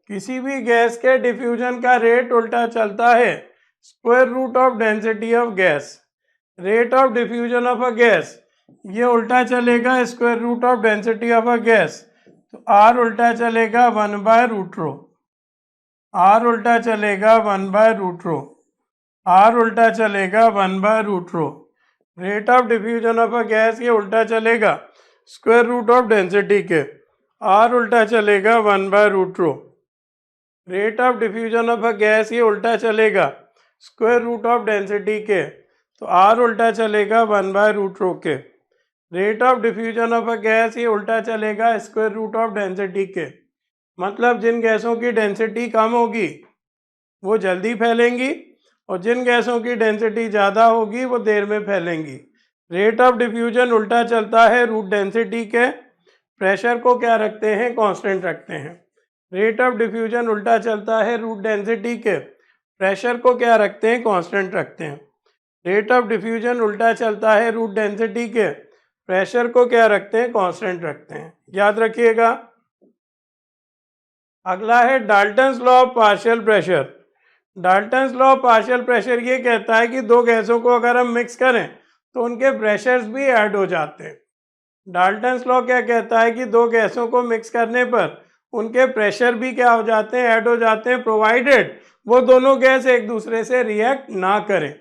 किसी भी गैस के डिफ्यूजन का रेट उल्टा चलता है square root of density of gas. Rate of diffusion of a gas ये उल्टा चलेगा square root of density of a gas, तो आर उल्टा चलेगा 1 बाय रूट रो, आर उल्टा चलेगा 1 बाय रूट रो, आर उल्टा चलेगा 1 by root rho. Rate of diffusion of a gas ये उल्टा चलेगा स्क्वायर रूट ऑफ डेंसिटी के, आर उल्टा चलेगा 1/√ρ। Rate of diffusion of a gas ये उल्टा चलेगा स्क्वायर रूट ऑफ डेंसिटी के, तो आर उल्टा चलेगा 1/√ρ के। Rate of diffusion of a gas ये उल्टा चलेगा स्क्वायर रूट ऑफ डेंसिटी के, मतलब जिन गैसों की डेंसिटी कम होगी वो जल्दी फैलेंगी और जिन गैसों की डेंसिटी ज़्यादा होगी वो देर में फैलेंगी। रेट ऑफ डिफ्यूजन उल्टा चलता है रूट डेंसिटी के, प्रेशर को क्या रखते हैं, कांस्टेंट रखते हैं। रेट ऑफ डिफ्यूजन उल्टा चलता है रूट डेंसिटी के, प्रेशर को क्या रखते हैं, कांस्टेंट रखते हैं। रेट ऑफ डिफ्यूजन उल्टा चलता है रूट डेंसिटी के, प्रेशर को क्या रखते हैं, कांस्टेंट रखते हैं। याद रखिएगा। अगला है Dalton's law of partial pressure. Dalton's law of partial pressure ये कहता है कि दो गैसों को अगर हम मिक्स करें तो उनके प्रेशर्स भी ऐड हो जाते हैं। डाल्टन्स लॉ क्या कहता है कि दो गैसों को मिक्स करने पर उनके प्रेशर भी क्या हो जाते हैं, ऐड हो जाते हैं, प्रोवाइडेड वो दोनों गैस एक दूसरे से रिएक्ट ना करें।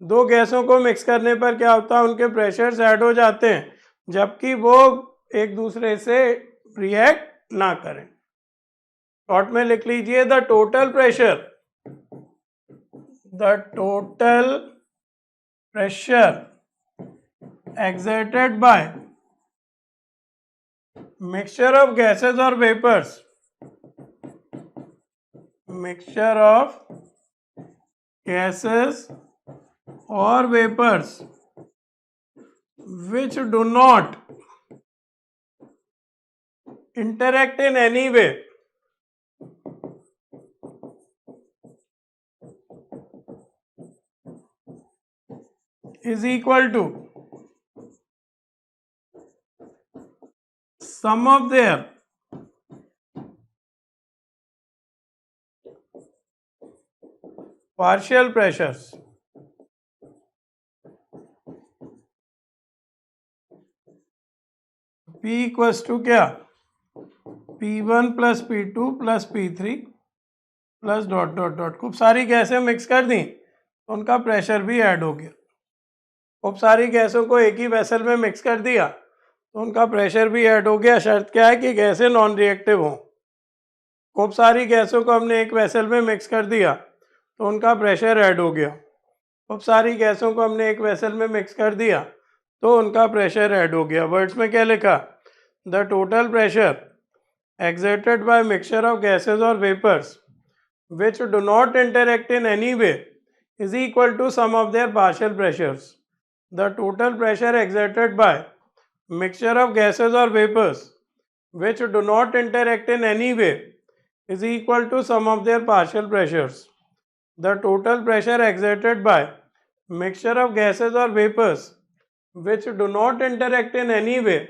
दो गैसों को मिक्स करने पर क्या होता है, उनके प्रेशर्स ऐड हो जाते हैं जबकि वो एक दूसरे से रिएक्ट ना करें। शॉर्ट में लिख लीजिए the total pressure exerted by mixture of gases or vapors which do not interact in any way is equal to sum of their partial pressures। P equals to क्या, P1 plus P2 plus P3 plus dot dot dot. खूब सारी गैसें mix कर दी तो उनका pressure भी add हो गया। खूब सारी गैसों को एक ही वेसल में मिक्स कर दिया तो उनका प्रेशर भी ऐड हो गया। शर्त क्या है कि गैसें नॉन रिएक्टिव हों। खूब सारी गैसों को हमने एक वेसल में मिक्स कर दिया तो उनका प्रेशर ऐड हो गया। खूब सारी गैसों को हमने एक वेसल में मिक्स कर दिया तो उनका प्रेशर ऐड हो गया। वर्ड्स में क्या लिखा, the total pressure exerted by mixture of gases or vapors which do not interact in any way is equal to sum of their partial pressures। The total pressure exerted by mixture of gases or vapors which do not interact in any way is equal to sum of their partial pressures। The total pressure exerted by mixture of gases or vapors which do not interact in any way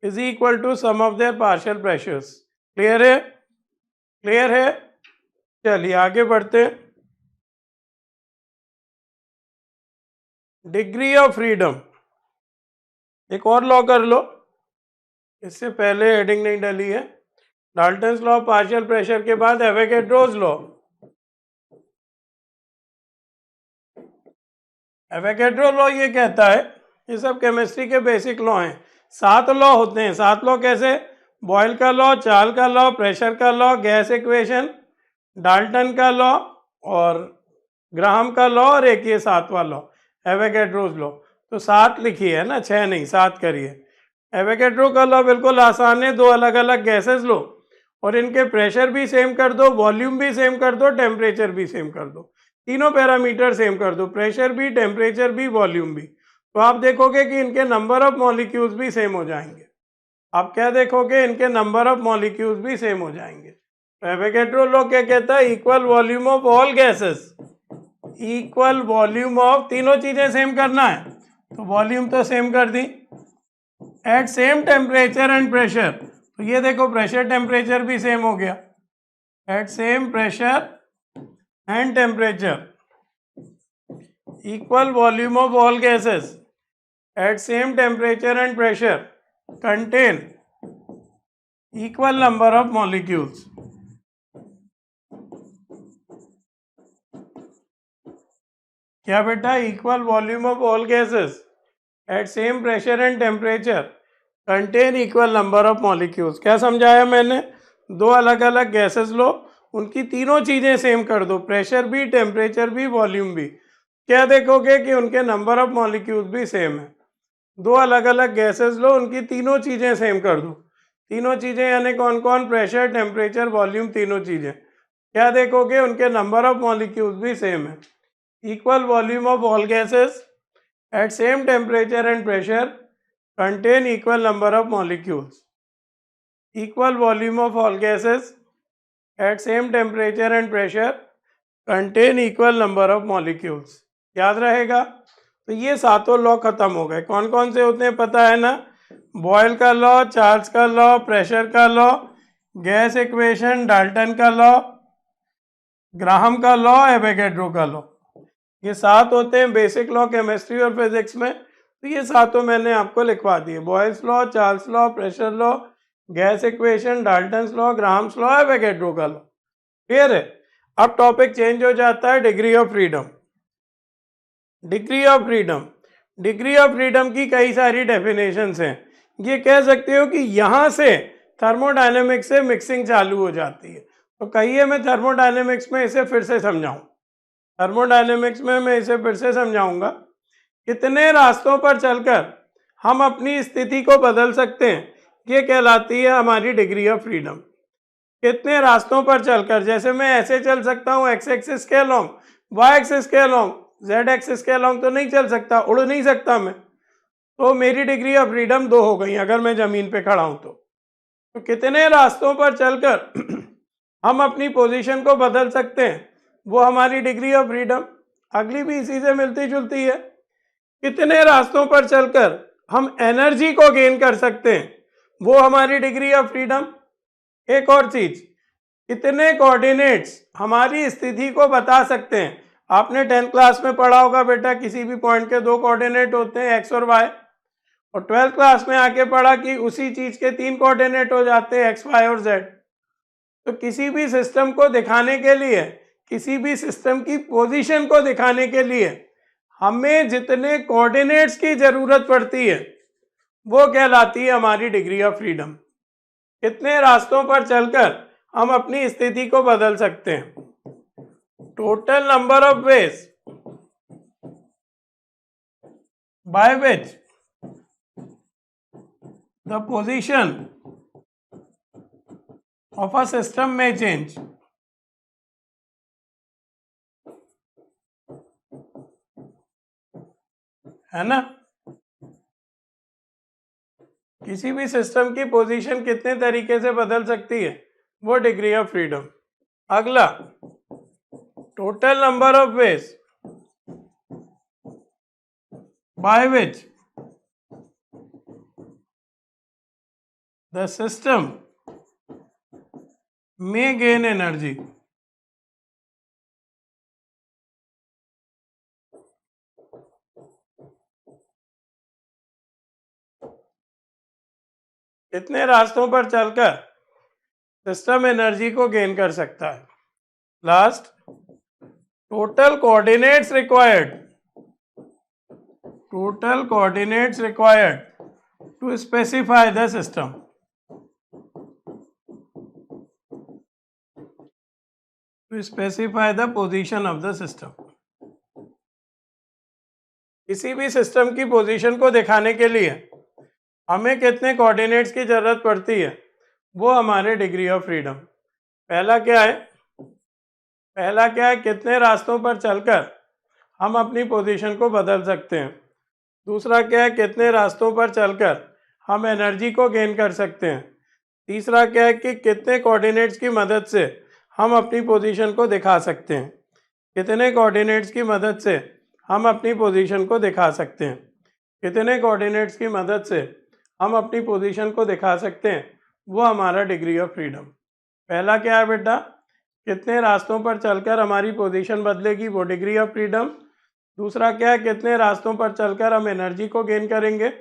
is equal to sum of their partial pressures। Clear है, clear है। चलिए आगे बढ़ते हैं। Degree of freedom, एक और law कर लो, इससे पहले हेडिंग नहीं डली है। Dalton's law of partial pressure के बाद एवोगैड्रोस लॉ। एवोगैड्रो लॉ ये कहता है, ये सब केमिस्ट्री के बेसिक लॉ हैं। 7 लॉ होते हैं। 7 लॉ कैसे, बॉयल का लॉ, चार्ल का लॉ, प्रेशर का लॉ, गैस इक्वेशन, डाल्टन का लॉ और ग्राहम का लॉ और एक ये 7वां लॉ एवोगैड्रोस लॉ। तो 7 लिखिए है ना, 6 नहीं 7 करिए। एवोगैड्रो का लॉ बिल्कुल आसान है। दो अलग अलग गैसेस लो और इनके प्रेशर भी सेम कर दो, वॉल्यूम भी सेम कर दो, टेम्परेचर भी सेम कर दो, तीनों पैरामीटर सेम कर दो, प्रेशर भी, टेम्परेचर भी, वॉल्यूम भी। तो आप देखोगे कि इनके नंबर ऑफ मॉलिक्यूल्स भी सेम हो जाएंगे। आप क्या देखोगे, इनके नंबर ऑफ मॉलिक्यूल्स भी सेम हो जाएंगे। तो एवोगैड्रो लॉ क्या कहता है, equal volume of all gases, equal volume of, तीनों चीजें सेम करना है तो वॉल्यूम तो सेम कर दी, at same temperature and pressure. तो ये देखो प्रेशर टेम्परेचर भी सेम हो गया, at same pressure and temperature, equal volume of all gases at same temperature and pressure contain equal number of molecules। क्या बेटा? Equal volume of all gases at same pressure and temperature contain equal number of molecules. क्या समझाया मैंने? दो अलग अलग gases लो, उनकी तीनों चीज़ें सेम कर दो, प्रेशर भी, टेम्परेचर भी, वॉल्यूम भी। क्या देखोगे कि उनके नंबर ऑफ मॉलिक्यूल्स भी सेम है। दो अलग अलग गैसेस लो, उनकी तीनों चीज़ें सेम कर दो। तीनों चीज़ें यानी कौन कौन? प्रेशर, टेम्परेचर, वॉल्यूम, तीनों चीज़ें। क्या देखोगे? उनके नंबर ऑफ मॉलिक्यूल्स भी सेम है। Equal volume of all gases at same temperature and pressure contain equal number of molecules. Equal volume of all gases at same temperature and pressure contain equal number of molecules. याद रहेगा? तो ये सातों law खत्म हो गए। कौन कौन से होते हैं पता है ना? बॉयल का लॉ, चार्ल्स का लॉ, प्रेशर का लॉ, गैस इक्वेशन, डाल्टन का लॉ, ग्राहम का लॉ, एवोगैड्रो का लॉ। ये सात होते हैं बेसिक लॉ केमिस्ट्री और फिजिक्स में। तो ये सातों मैंने आपको लिखवा दिए, Boyle's law, Charles law, pressure law, gas equation, Dalton's law, Graham's law, Avogadro का लॉ। क्लियर है? अब टॉपिक चेंज हो जाता है degree of freedom. Degree of freedom, degree of freedom की कई सारी डेफिनेशंस हैं। ये कह सकते हो कि यहाँ से थर्मोडायनेमिक्स से मिक्सिंग चालू हो जाती है। तो कहिए मैं थर्मोडायनेमिक्स में इसे फिर से समझाऊं। थर्मोडायनेमिक्स में मैं इसे फिर से समझाऊंगा। कितने रास्तों पर चलकर हम अपनी स्थिति को बदल सकते हैं, ये कहलाती है हमारी डिग्री ऑफ फ्रीडम। कितने रास्तों पर चलकर, जैसे मैं ऐसे चल सकता हूँ एक्स एक्सिस के अलोंग, वाई एक्सिस के अलोंग, जेड एक्सिस के अलोंग तो नहीं चल सकता, उड़ नहीं सकता मैं। तो मेरी डिग्री ऑफ फ्रीडम 2 हो गई अगर मैं ज़मीन पे खड़ा हूँ तो कितने रास्तों पर चलकर हम अपनी पोजीशन को बदल सकते हैं, वो हमारी डिग्री ऑफ फ्रीडम। अगली भी इसी से मिलती जुलती है। कितने रास्तों पर चलकर हम एनर्जी को गेन कर सकते हैं, वो हमारी डिग्री ऑफ फ्रीडम। एक और चीज, कितने कोऑर्डिनेट्स हमारी स्थिति को बता सकते हैं। आपने 10th क्लास में पढ़ा होगा बेटा, किसी भी पॉइंट के 2 कोऑर्डिनेट होते हैं, एक्स और वाई। और 12th क्लास में आके पढ़ा कि उसी चीज के 3 कोऑर्डिनेट हो जाते हैं, एक्स, वाई और जेड। तो किसी भी सिस्टम को दिखाने के लिए, किसी भी सिस्टम की पोजीशन को दिखाने के लिए हमें जितने कोऑर्डिनेट्स की जरूरत पड़ती है, वो कहलाती है हमारी डिग्री ऑफ फ्रीडम। कितने रास्तों पर चलकर हम अपनी स्थिति को बदल सकते हैं। Total number of ways by which the position of a system में चेंज। है ना? किसी भी सिस्टम की पोजीशन कितने तरीके से बदल सकती है, वो डिग्री ऑफ फ्रीडम। अगला, total number of ways by which the system में गेन एनर्जी। कितने रास्तों पर चलकर सिस्टम एनर्जी को गेन कर सकता है। Last, total coordinates required, total coordinates required to specify the system, to specify the position of the system. किसी भी सिस्टम की पोजीशन को दिखाने के लिए हमें कितने कोऑर्डिनेट्स की जरूरत पड़ती है, वो हमारे डिग्री ऑफ फ्रीडम। पहला क्या है? पहला क्या है? कितने रास्तों पर चलकर हम अपनी पोजीशन को बदल सकते हैं। दूसरा क्या है? कितने रास्तों पर चलकर हम एनर्जी को गेन कर सकते हैं। तीसरा क्या है कि कितने कोऑर्डिनेट्स की मदद से हम अपनी पोजीशन को दिखा सकते हैं। कितने कोऑर्डिनेट्स की मदद से हम अपनी पोजीशन को दिखा सकते हैं। कितने कोऑर्डिनेट्स की मदद से हम अपनी पोजीशन को दिखा सकते हैं, वो हमारा डिग्री ऑफ फ्रीडम। पहला क्या है बेटा? कितने रास्तों पर चलकर हमारी पोजीशन बदलेगी, वो डिग्री ऑफ फ्रीडम। दूसरा क्या है? कितने रास्तों पर चलकर हम एनर्जी को गेन करेंगे,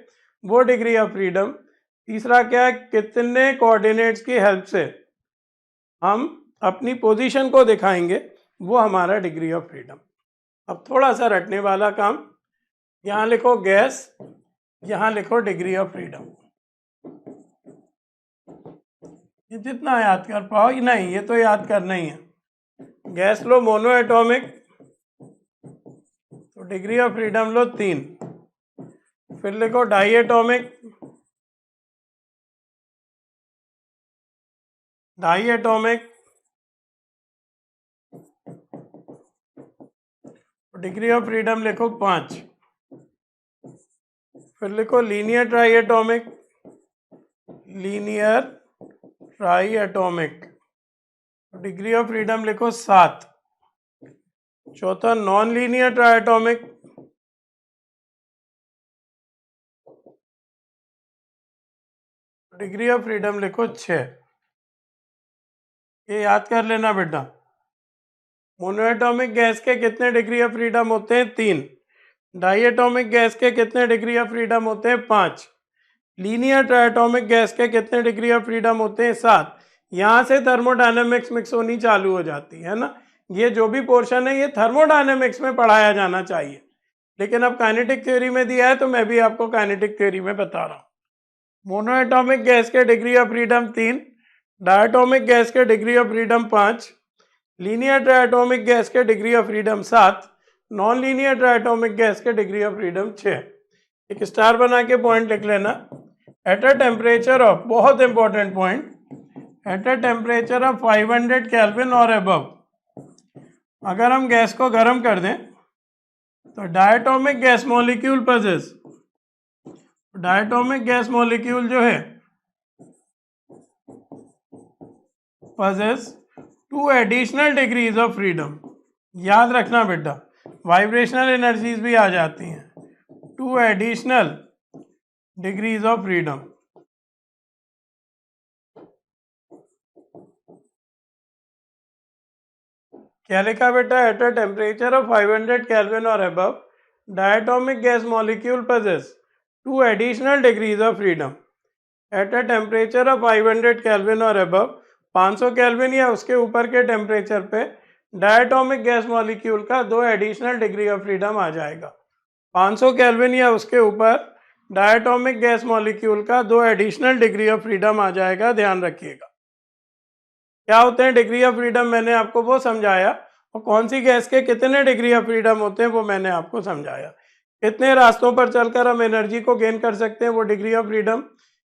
वो डिग्री ऑफ फ्रीडम। तीसरा क्या है? कितने कोऑर्डिनेट्स की हेल्प से हम अपनी पोजीशन को दिखाएंगे, वो हमारा डिग्री ऑफ फ्रीडम। अब थोड़ा सा रटने वाला काम, यहाँ लिखो गैस, यहाँ लिखो डिग्री ऑफ फ्रीडम। ये जितना याद कर पाओ, नहीं ये तो याद करना ही है। गैस लो मोनो एटॉमिक, तो डिग्री ऑफ फ्रीडम लो 3। फिर लिखो diatomic, diatomic degree of freedom लिखो 5। फिर लिखो linear triatomic, linear triatomic degree of freedom लिखो 7। चौथा non linear triatomic, degree of freedom लिखो 6। ये याद कर लेना बेटा। मोनोएटॉमिक गैस के कितने डिग्री ऑफ फ्रीडम होते हैं? 3। डाईएटॉमिक गैस के कितने डिग्री ऑफ फ्रीडम होते हैं? 5। लीनियर ट्राइएटॉमिक गैस के कितने डिग्री ऑफ फ्रीडम होते हैं? 7। यहाँ से थर्मोडायनेमिक्स मिक्स होनी चालू हो जाती है ना। ये जो भी पोर्शन है ये थर्मोडायनेमिक्स में पढ़ाया जाना चाहिए, लेकिन अब काइनेटिक थ्योरी में दिया है तो मैं भी आपको काइनेटिक थ्योरी में बता रहा हूँ। मोनोएटॉमिक गैस के degree of freedom 3, diatomic gas के degree of freedom 5, linear triatomic gas के degree of freedom 7, non linear triatomic gas के डिग्री ऑफ फ्रीडम 6। एक स्टार बना के पॉइंट लिख लेना। एट अ टेम्परेचर ऑफ, बहुत important point, at a temperature of 500 kelvin और अबव, अगर हम गैस को गर्म कर दें तो diatomic gas molecule possess, diatomic gas molecule जो है possess 2 additional degrees of freedom. याद रखना बेटा, वाइब्रेशनल एनर्जीज भी आ जाती हैं। 2 एडिशनल डिग्रीज ऑफ फ्रीडम। क्या लिखा बेटा? At a temperature of 500 kelvin और above, diatomic gas molecule possess 2 additional degrees of freedom. At a temperature of 500 kelvin और अबव, 500 केल्विन या उसके ऊपर के टेम्परेचर पे डायटोमिक गैस मॉलिक्यूल का 2 एडिशनल डिग्री ऑफ फ्रीडम आ जाएगा। 500 केल्विन या उसके ऊपर डायटोमिक गैस मॉलिक्यूल का 2 एडिशनल डिग्री ऑफ फ्रीडम आ जाएगा, ध्यान रखिएगा। क्या होते हैं डिग्री ऑफ फ्रीडम? मैंने आपको वो समझाया, और कौन सी गैस के कितने डिग्री ऑफ फ्रीडम होते हैं वो मैंने आपको समझाया। कितने रास्तों पर चलकर हम एनर्जी को गेन कर सकते हैं वो डिग्री ऑफ फ्रीडम,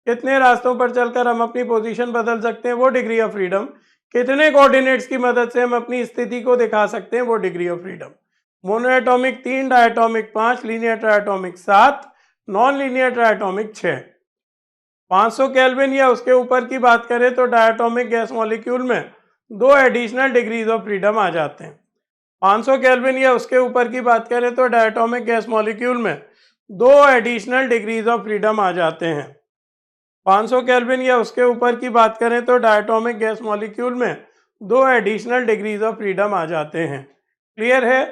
कितने रास्तों पर चलकर हम अपनी पोजीशन बदल सकते हैं वो डिग्री ऑफ फ्रीडम, कितने कोऑर्डिनेट्स की मदद से हम अपनी स्थिति को दिखा सकते हैं वो degree of freedom. Monoatomic 3, diatomic 5, linear triatomic 7, non linear triatomic 6। 500 kelvin या उसके ऊपर की बात करें तो डायटोमिक गैस मॉलिक्यूल में 2 एडिशनल डिग्रीज ऑफ फ्रीडम आ जाते हैं। 500 केल्विन या उसके ऊपर की बात करें तो डायटोमिक गैस मॉलिक्यूल में 2 एडिशनल डिग्रीज ऑफ फ्रीडम आ जाते हैं। 500 केल्विन या उसके ऊपर की बात करें तो डायटोमिक गैस मॉलिक्यूल में 2 एडिशनल डिग्रीज ऑफ फ्रीडम आ जाते हैं। क्लियर है?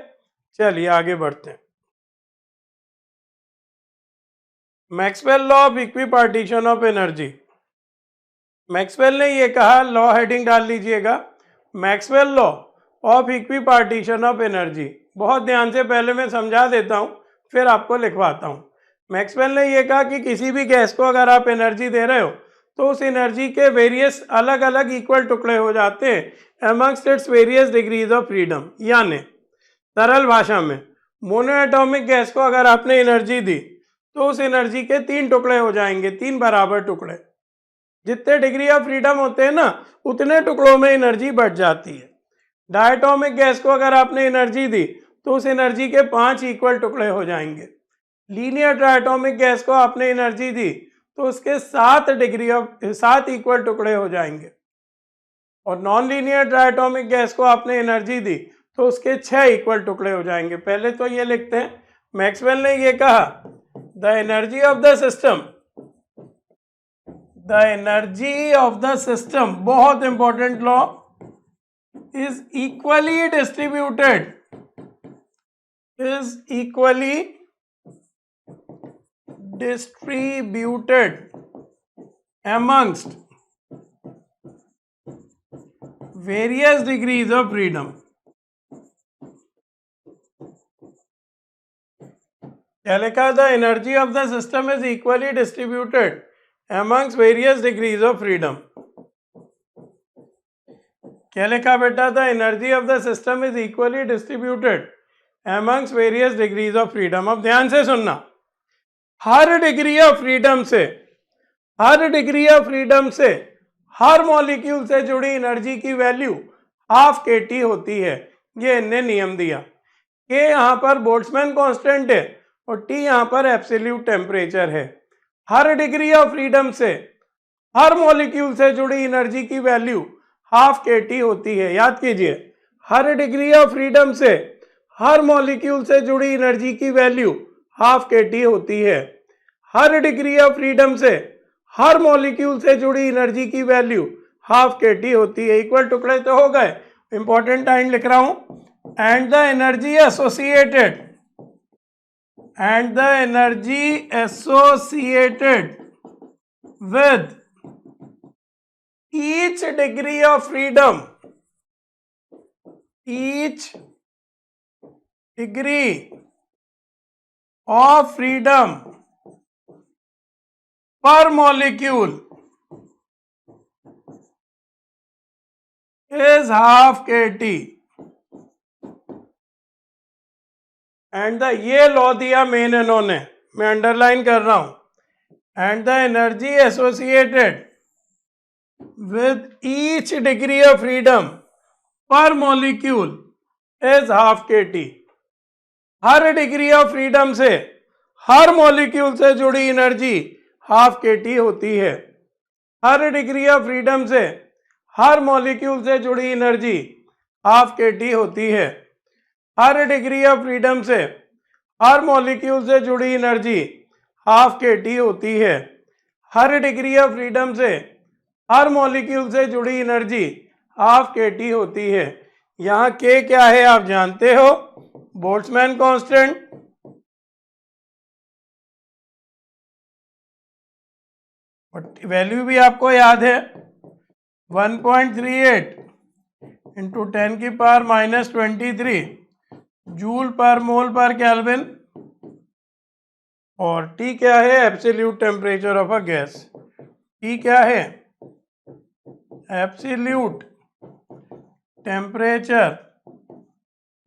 चलिए आगे बढ़ते हैं। Maxwell law of equipartition of energy. Maxwell ने ये कहा, लॉ हेडिंग डाल लीजिएगा, Maxwell law of equipartition of energy. बहुत ध्यान से पहले मैं समझा देता हूँ फिर आपको लिखवाता हूँ। मैक्सवेल ने ये कहा कि किसी भी गैस को अगर आप एनर्जी दे रहे हो तो उस एनर्जी के वेरियस अलग अलग इक्वल टुकड़े हो जाते हैं amongst its various degrees of freedom. यानी सरल भाषा में, मोनोएटॉमिक गैस को अगर आपने एनर्जी दी तो उस एनर्जी के 3 टुकड़े हो जाएंगे, 3 बराबर टुकड़े। जितने डिग्री ऑफ फ्रीडम होते हैं ना उतने टुकड़ों में एनर्जी बढ़ जाती है। डायटोमिक गैस को अगर आपने एनर्जी दी तो उस एनर्जी के 5 इक्वल टुकड़े हो जाएंगे। लीनियर डायटोमिक गैस को आपने एनर्जी दी तो उसके 7 इक्वल टुकड़े हो जाएंगे। और नॉन लीनियर डायटोमिक गैस को आपने एनर्जी दी तो उसके 6 इक्वल टुकड़े हो जाएंगे। पहले तो ये लिखते हैं, मैक्सवेल ने ये कहा, the energy of the system, the energy of the system, बहुत important law, is equally distributed, is equally distributed amongst various degrees of freedom. क्या लिखा? The energy of the system is equally distributed amongst various degrees of freedom. क्या लिखा बेटा? The energy of the system is equally distributed amongst various degrees of freedom. अब ध्यान से सुनना, हर degree of freedom से, हर डिग्री ऑफ फ्रीडम से हर मॉलिक्यूल से जुड़ी एनर्जी की वैल्यू हाफ kT होती है। ये इनने नियम दिया। के यहाँ पर बोल्ट्जमैन कांस्टेंट है और टी यहाँ पर एब्सोल्यूट टेम्परेचर है। हर डिग्री ऑफ फ्रीडम से हर मॉलिक्यूल से जुड़ी एनर्जी की वैल्यू हाफ kT होती है। याद कीजिए, हर डिग्री ऑफ फ्रीडम से हर मॉलिक्यूल से जुड़ी एनर्जी की वैल्यू हाफ kT होती है। हर डिग्री ऑफ फ्रीडम से हर मॉलिक्यूल से जुड़ी एनर्जी की वैल्यू हाफ kT होती है। इक्वल टुकड़े तो हो गए, इंपॉर्टेंट टाइम लिख रहा हूं। And the energy associated, and the energy associated with each degree of freedom, each degree of freedom per molecule is half kT. And the ये लॉ दिया मेन इन्होंने, मैं अंडरलाइन कर रहा हूं। And the energy associated with each degree of freedom per molecule is half kT। हर degree of freedom से हर मॉलिक्यूल से जुड़ी एनर्जी हाफ kT होती है। हर डिग्री ऑफ फ्रीडम से हर मॉलिक्यूल से जुड़ी एनर्जी हाफ kT होती है। हर डिग्री ऑफ फ्रीडम से हर मॉलिक्यूल से जुड़ी एनर्जी हाफ kT होती है। हर डिग्री ऑफ फ्रीडम से हर मॉलिक्यूल से जुड़ी एनर्जी हाफ kT होती है। यहाँ K क्या है आप जानते हो, बोल्ट्जमैन कांस्टेंट। वैल्यू भी आपको याद है, 1.38 इंटू 10 की पावर -23 जूल पर मोल पर केल्विन। और टी क्या है? Absolute temperature of a gas. T क्या है? Absolute temperature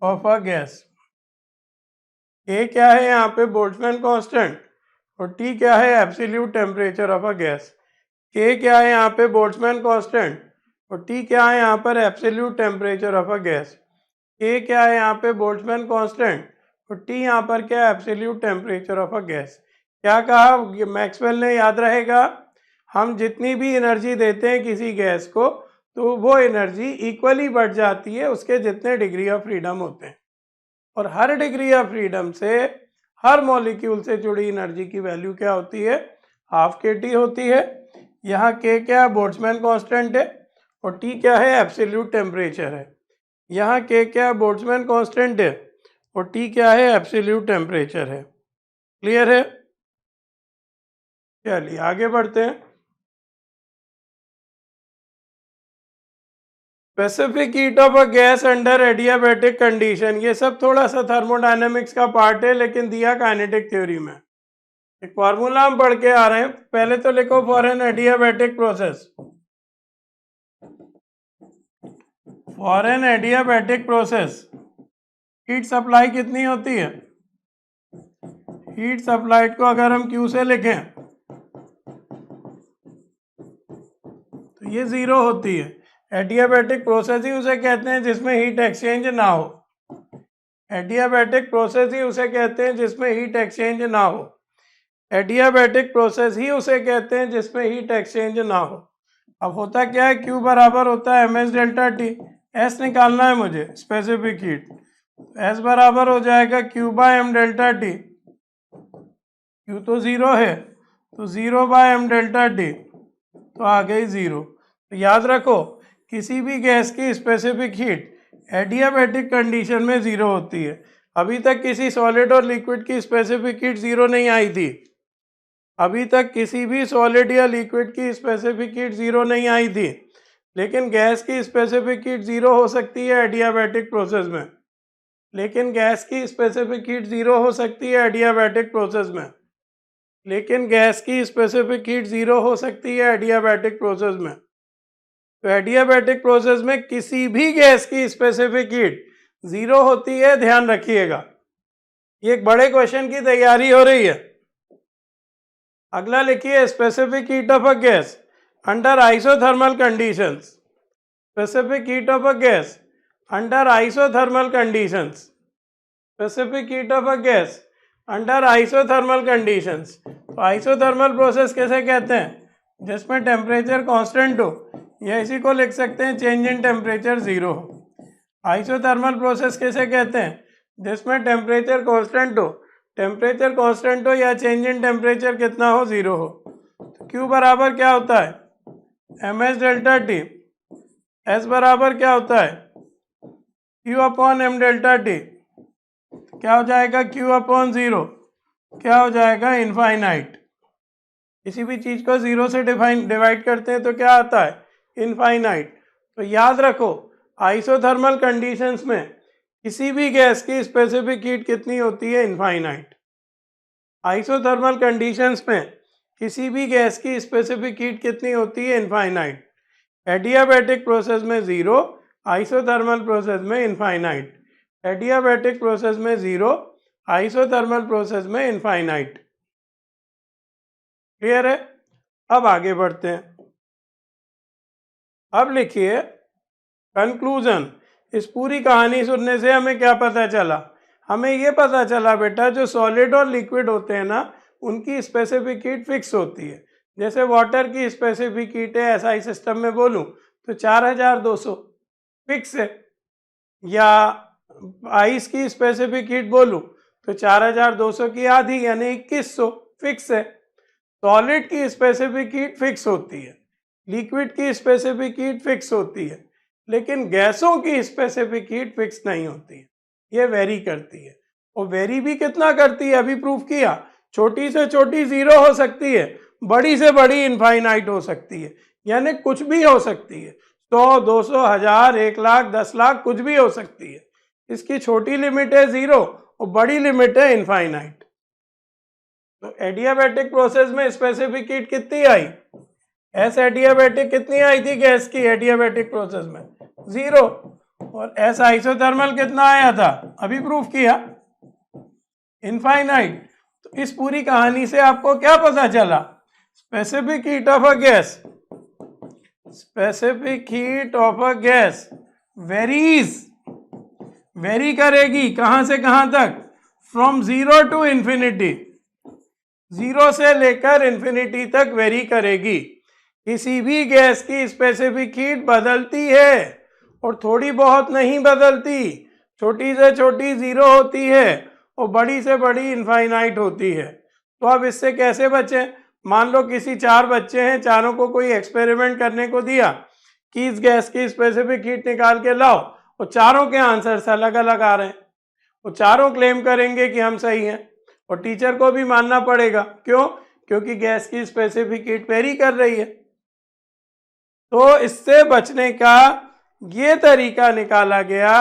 of a gas. A क्या है यहाँ पे? Boltzmann constant. और टी क्या है? Absolute temperature of a gas. के क्या है यहाँ पे? Boltzmann constant. और टी क्या है यहाँ पर? Absolute temperature of a gas. A क्या है यहाँ पे? Boltzmann constant. और टी यहाँ पर क्या है? Absolute temperature of a gas. क्या कहा मैक्सवेल ने? याद रहेगा, हम जितनी भी एनर्जी देते हैं किसी गैस को तो वो एनर्जी इक्वली बढ़ जाती है उसके जितने डिग्री ऑफ फ्रीडम होते हैं। और हर डिग्री ऑफ फ्रीडम से हर मॉलिक्यूल से जुड़ी एनर्जी की वैल्यू क्या होती है? हाफ kT होती है। यहाँ के क्या है? बोल्ट्जमैन कांस्टेंट है। और टी क्या है? एब्सोल्यूट टेम्परेचर है। यहाँ के क्या है? बोल्ट्जमैन कांस्टेंट है। और टी क्या है? एब्सोल्यूट टेम्परेचर है। क्लियर है? चलिए आगे बढ़ते हैं। Specific heat of a gas under adiabatic condition. ये सब थोड़ा सा थर्मोडायनेमिक्स का पार्ट है लेकिन दिया काइनेटिक थ्योरी में। एक फार्मूला हम पढ़ के आ रहे हैं, पहले तो लिखो for an adiabatic process. For an adiabatic process heat supply कितनी होती है? हीट सप्लाइड को अगर हम Q से लिखें तो ये 0 होती है। एडियाबैटिक प्रोसेस ही उसे कहते हैं जिसमें हीट एक्सचेंज ना हो। एडियाबैटिक प्रोसेस ही उसे कहते हैं जिसमें हीट एक्सचेंज ना हो। एडियाबैटिक प्रोसेस ही उसे कहते हैं जिसमें हीट एक्सचेंज ना हो। अब होता क्या है? Q बराबर होता है ms डेल्टा T। S निकालना है मुझे, स्पेसिफिक हीट। S बराबर हो जाएगा Q by m delta T। Q तो 0 है तो 0 बाय m डेल्टा T तो आ गई 0। तो याद रखो, किसी भी गैस की स्पेसिफिक हीट एडियाबैटिक कंडीशन में 0 होती है। अभी तक किसी सॉलिड और लिक्विड की स्पेसिफिक हीट 0 नहीं आई थी। अभी तक किसी भी सॉलिड या लिक्विड की स्पेसिफिक हीट 0 नहीं आई थी, लेकिन गैस की स्पेसिफिक हीट 0 हो सकती है एडियाबैटिक प्रोसेस में। लेकिन गैस की स्पेसिफिक हीट 0 हो सकती है एडियाबैटिक प्रोसेस में। लेकिन गैस की स्पेसिफिक हीट 0 हो सकती है एडियाबैटिक प्रोसेस में। तो एडियाबैटिक प्रोसेस में किसी भी गैस की स्पेसिफिक हीट 0 होती है, ध्यान रखिएगा। ये एक बड़े क्वेश्चन की तैयारी हो रही है। अगला लिखिए, specific heat of a gas under isothermal conditions. Specific heat of a gas under isothermal conditions. Specific heat of a gas under isothermal conditions. तो आइसोथर्मल प्रोसेस कैसे कहते हैं? जिसमें टेम्परेचर कांस्टेंट हो, या इसी को लिख सकते हैं चेंज इन टेम्परेचर 0 हो। आइसोथर्मल प्रोसेस कैसे कहते हैं? जिसमें टेम्परेचर कांस्टेंट हो, टेम्परेचर कांस्टेंट हो या चेंज इन टेम्परेचर कितना हो, 0 हो। तो Q बराबर क्या होता है? ms delta T. S बराबर क्या होता है? Q upon m delta T. क्या हो जाएगा? Q अपॉन 0 क्या हो जाएगा? इनफाइनाइट। किसी भी चीज को 0 से डिवाइड करते हैं तो क्या आता है? इनफाइनाइट। तो याद रखो, आइसोथर्मल कंडीशंस में किसी भी गैस की स्पेसिफिक हीट कितनी होती है? इनफाइनाइट। आइसोथर्मल कंडीशंस में किसी भी गैस की स्पेसिफिक हीट कितनी होती है? इनफाइनाइट। एडियाबैटिक प्रोसेस में 0, आइसोथर्मल प्रोसेस में इनफाइनाइट। एडियाबैटिक प्रोसेस में 0, आइसोथर्मल प्रोसेस में इनफाइनाइट। क्लियर है? अब आगे बढ़ते हैं। अब लिखिए कंक्लूजन। इस पूरी कहानी सुनने से हमें क्या पता चला? हमें ये पता चला बेटा, जो सॉलिड और लिक्विड होते हैं ना, उनकी स्पेसिफिक हीट फिक्स होती है। जैसे वाटर की स्पेसिफिक हीट है, एसआई सिस्टम में बोलूं तो 4200 फिक्स है, या आइस की स्पेसिफिक हीट बोलूं तो 4200 की आधी यानी 2100 फिक्स है। सॉलिड की स्पेसिफिक हीट फिक्स होती है, लिक्विड की स्पेसिफिक हीट फिक्स होती है, लेकिन गैसों की स्पेसिफिक हीट फिक्स नहीं होती है, ये वेरी करती है। और वेरी भी कितना करती है? अभी प्रूफ किया, छोटी से छोटी 0 हो सकती है, बड़ी से बड़ी इनफाइनाइट हो सकती है, यानी कुछ भी हो सकती है। 100, 200, 1000, 1 लाख, 10 लाख, कुछ भी हो सकती है। इसकी छोटी लिमिट है 0 और बड़ी लिमिट है इनफाइनाइट। तो एडियाबैटिक प्रोसेस में स्पेसिफिक हीट कितनी आई? एस एडियाबैटिक कितनी आई थी गैस की एडियाबैटिक प्रोसेस में? 0। और एस आइसोथर्मल कितना आया था? अभी प्रूफ किया, इनफाइनाइट। तो इस पूरी कहानी से आपको क्या पता चला? Specific heat of a gas, specific heat of a gas varies, very करेगी कहां से कहां तक? From 0 to infinity. 0 से लेकर इंफिनिटी तक वेरी करेगी। किसी भी गैस की स्पेसिफिक हीट बदलती है, और थोड़ी बहुत नहीं बदलती। छोटी से छोटी 0 होती है और बड़ी से बड़ी इनफाइनाइट होती है। तो अब इससे कैसे बचें? मान लो किसी 4 बच्चे हैं, चारों को कोई एक्सपेरिमेंट करने को दिया कि इस गैस की स्पेसिफिक हीट निकाल के लाओ, और चारों के आंसर्स अलग अलग आ रहे हैं। वो चारों क्लेम करेंगे कि हम सही हैं, और टीचर को भी मानना पड़ेगा। क्यों? क्योंकि गैस की स्पेसिफिक हीट वेरी कर रही है। तो इससे बचने का ये तरीका निकाला गया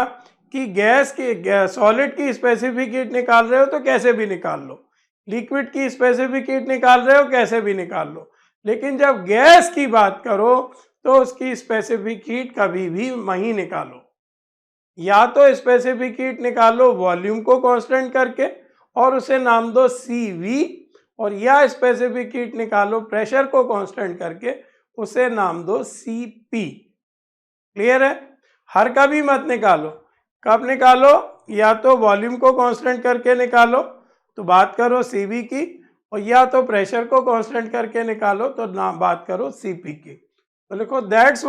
कि गैस की, सॉलिड की स्पेसिफिक हीट निकाल रहे हो तो कैसे भी निकाल लो, लिक्विड की स्पेसिफिक हीट निकाल रहे हो कैसे भी निकाल लो, लेकिन जब गैस की बात करो तो उसकी स्पेसिफिक हीट कभी भी नहीं निकालो। या तो स्पेसिफिक हीट निकालो वॉल्यूम को कांस्टेंट करके और उसे नाम दो CV, और या स्पेसिफिक हीट निकालो प्रेशर को कांस्टेंट करके, उसे नाम दो CP। क्लियर है? हर का भी मत निकालो। कब निकालो? या तो वॉल्यूम को कांस्टेंट करके निकालो तो बात करो CV की, और या तो प्रेशर को कांस्टेंट करके निकालो तो ना बात करो CP की। तो लिखो that's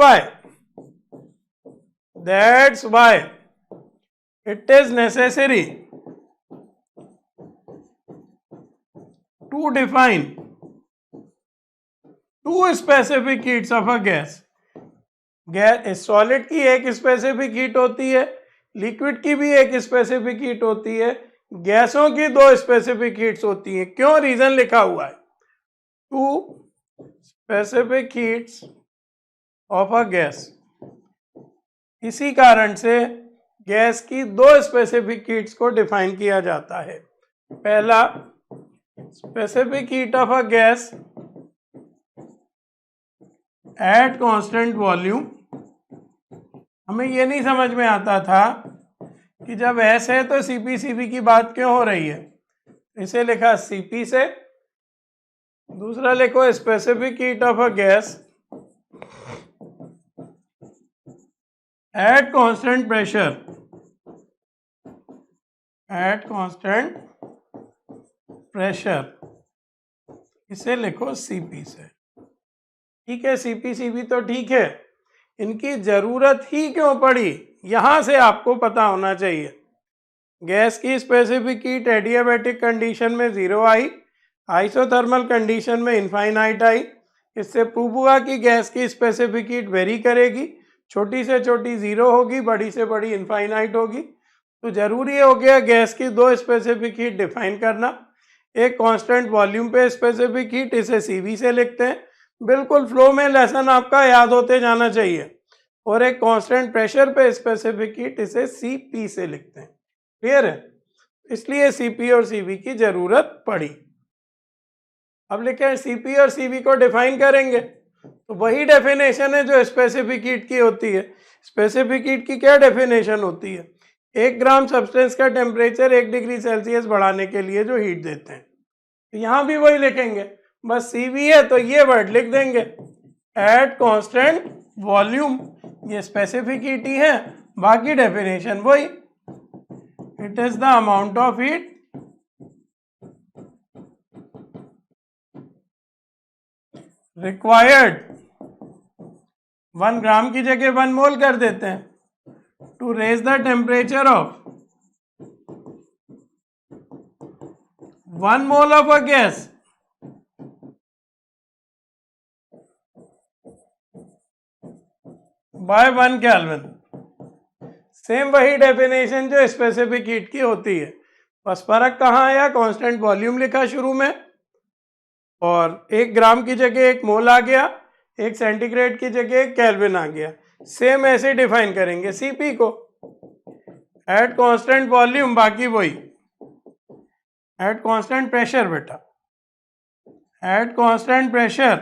why it is necessary to define two specific heats of a gas. Gas solid की एक स्पेसिफिक हीट होती है, लिक्विड की भी एक स्पेसिफिक हीट होती है, गैसों की 2 स्पेसिफिक हीट्स होती हैं। क्यों? रीजन लिखा हुआ है, 2 specific heats of a gas. इसी कारण से गैस की दो स्पेसिफिक हीट्स को डिफाइन किया जाता है। पहला, specific heat of a gas at constant volume. हमें ये नहीं समझ में आता था कि जब एस है तो सीपी की बात क्यों हो रही है। इसे लिखा सीपी से। दूसरा लिखो specific heat of a gas at constant pressure, at constant pressure, इसे लिखो सीपी से। ठीक है, सीपी तो ठीक है, इनकी जरूरत ही क्यों पड़ी यहां से आपको पता होना चाहिए। गैस की स्पेसिफिक हीट एडियाबैटिक कंडीशन में 0 आई, आइसोथर्मल कंडीशन में इनफाइनाइट आई। इससे प्रूव हुआ कि गैस की स्पेसिफिक हीट वेरी करेगी, छोटी से छोटी 0 होगी, बड़ी से बड़ी इनफाइनाइट होगी। तो जरूरी हो गया गैस की दो स्पेसिफिक हीट डिफाइन करना। एक कांस्टेंट वॉल्यूम पे स्पेसिफिक हीट, इसे सीवी से लिखते हैं, बिल्कुल फ्लो में लेसन आपका याद होते जाना चाहिए। और एक कांस्टेंट प्रेशर पे स्पेसिफिक हीट, इसे सीपी से लिखते हैं। क्लियर है? इसलिए सीपी और सीवी की जरूरत पड़ी। अब लिखे सीपी और सीवी को डिफाइन करेंगे तो वही डेफिनेशन है जो स्पेसिफिक हीट की होती है। स्पेसिफिक हीट की क्या डेफिनेशन होती है? 1 ग्राम सब्सटेंस का टेम्परेचर 1 डिग्री सेल्सियस बढ़ाने के लिए जो हीट देते हैं। तो यहाँ भी वही लिखेंगे, बस सीवी है तो ये वर्ड लिख देंगे, एट कांस्टेंट वॉल्यूम। ये स्पेसिफिक हीट ही है, बाकी डेफिनेशन वही। It is the amount of heat required, 1 gram की जगह 1 मोल कर देते हैं, to raise the temperature of 1 mole of a gas by 1 kelvin. Same वही डेफिनेशन जो स्पेसिफिक हीट की होती है, बस फर्क कहाँ आया? कांस्टेंट वॉल्यूम लिखा शुरू में और 1 ग्राम की जगह 1 मोल आ गया, 1 सेंटीग्रेड की जगह 1 केल्विन आ गया। सेम ऐसे डिफाइन करेंगे सीपी को, एट कांस्टेंट वॉल्यूम, बाकी वही, एट कांस्टेंट प्रेशर बेटा, एट कांस्टेंट प्रेशर,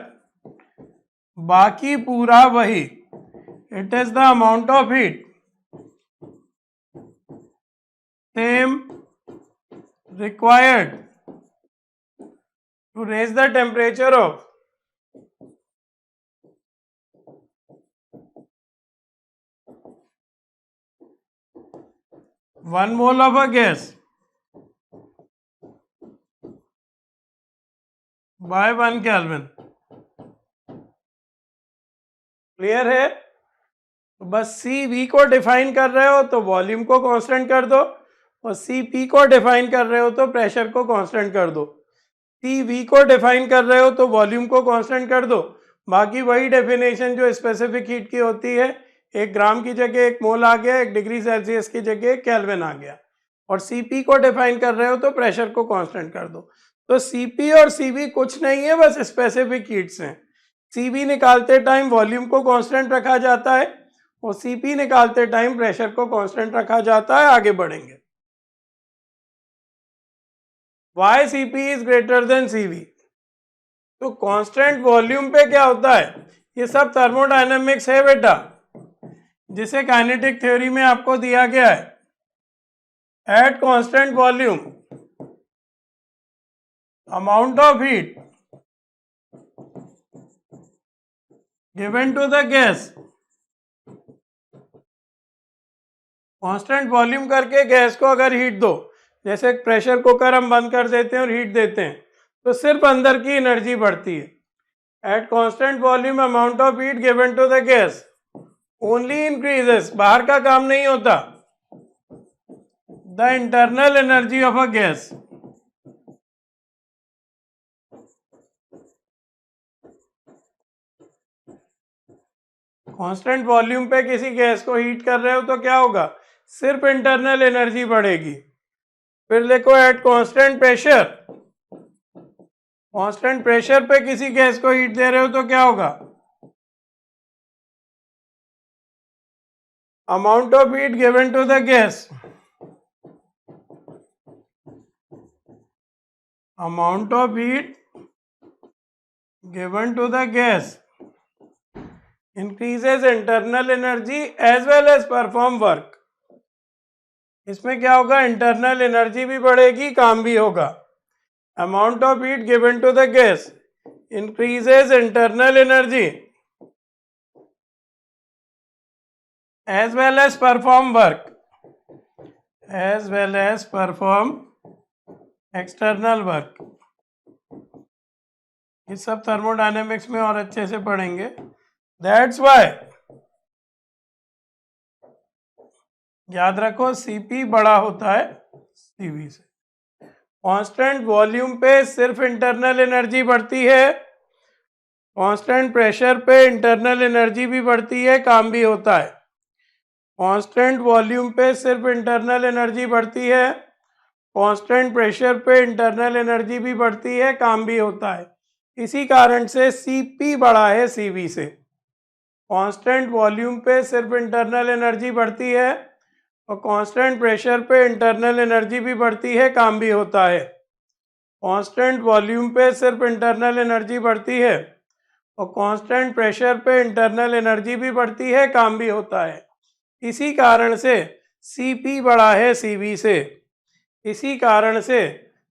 बाकी पूरा वही। It is the amount of heat same required to raise the temperature of 1 mole of a gas by 1 Kelvin। Clear है? तो बस सी वी को डिफाइन कर रहे हो तो वॉल्यूम को कांस्टेंट कर दो, और सी पी को डिफाइन कर रहे हो तो प्रेशर को कांस्टेंट कर दो। सी वी को डिफाइन कर रहे हो तो वॉल्यूम को कांस्टेंट कर दो, बाकी वही डेफिनेशन जो स्पेसिफिक हीट की होती है। 1 ग्राम की जगह 1 मोल आ गया, 1 डिग्री सेल्सियस की जगह केल्विन आ गया। और सीपी को डिफाइन कर रहे हो तो प्रेशर को कांस्टेंट कर दो। तो सीपी और सीवी कुछ नहीं है, बस स्पेसिफिक हीट्स हैं। सीवी निकालते टाइम वॉल्यूम को कांस्टेंट रखा जाता है और सीपी निकालते टाइम प्रेशर को कांस्टेंट रखा जाता है। आगे बढ़ेंगे। Why Cp is greater than Cv? तो कांस्टेंट वॉल्यूम पे क्या होता है? ये सब थर्मोडायनेमिक्स है बेटा, जिसे काइनेटिक थ्योरी में आपको दिया गया है। At constant volume, amount of heat given to the gas. Constant volume करके गैस को अगर हीट दो, जैसे प्रेशर कुकर हम बंद कर देते हैं और हीट देते हैं, तो सिर्फ अंदर की एनर्जी बढ़ती है। At constant volume amount of heat given to the gas only increases, बाहर का काम नहीं होता। The internal energy of a gas, constant volume पे किसी गैस को हीट कर रहे हो तो क्या होगा? सिर्फ इंटरनल एनर्जी बढ़ेगी। फिर देखो eight constant pressure, constant pressure पे किसी गैस को हीट दे रहे हो तो क्या होगा? amount of heat given to the gas, amount of heat given to the gas increases internal energy as well as perform work. इसमें क्या होगा, इंटरनल एनर्जी भी बढ़ेगी, काम भी होगा. Amount of heat given to the gas increases internal energy as well as perform work, as well as perform external work. ये सब थर्मोडायनेमिक्स में और अच्छे से पढ़ेंगे. That's why याद रखो Cp बड़ा होता है Cv से. कांस्टेंट वॉल्यूम पे सिर्फ इंटरनल एनर्जी बढ़ती है, कांस्टेंट प्रेशर पे इंटरनल एनर्जी भी बढ़ती है, काम भी होता है. कांस्टेंट वॉल्यूम पे सिर्फ इंटरनल एनर्जी बढ़ती है, कांस्टेंट प्रेशर पे इंटरनल एनर्जी भी बढ़ती है, काम भी होता है. इसी कारण से Cp बड़ा है Cv से. कांस्टेंट वॉल्यूम पे सिर्फ इंटरनल एनर्जी बढ़ती है और कांस्टेंट प्रेशर पे इंटरनल एनर्जी भी बढ़ती है, काम भी होता है. कांस्टेंट वॉल्यूम पे सिर्फ इंटरनल एनर्जी बढ़ती है और कांस्टेंट प्रेशर पे इंटरनल एनर्जी भी बढ़ती है, काम भी होता है. इसी कारण से Cp बड़ा है Cv से. इसी कारण से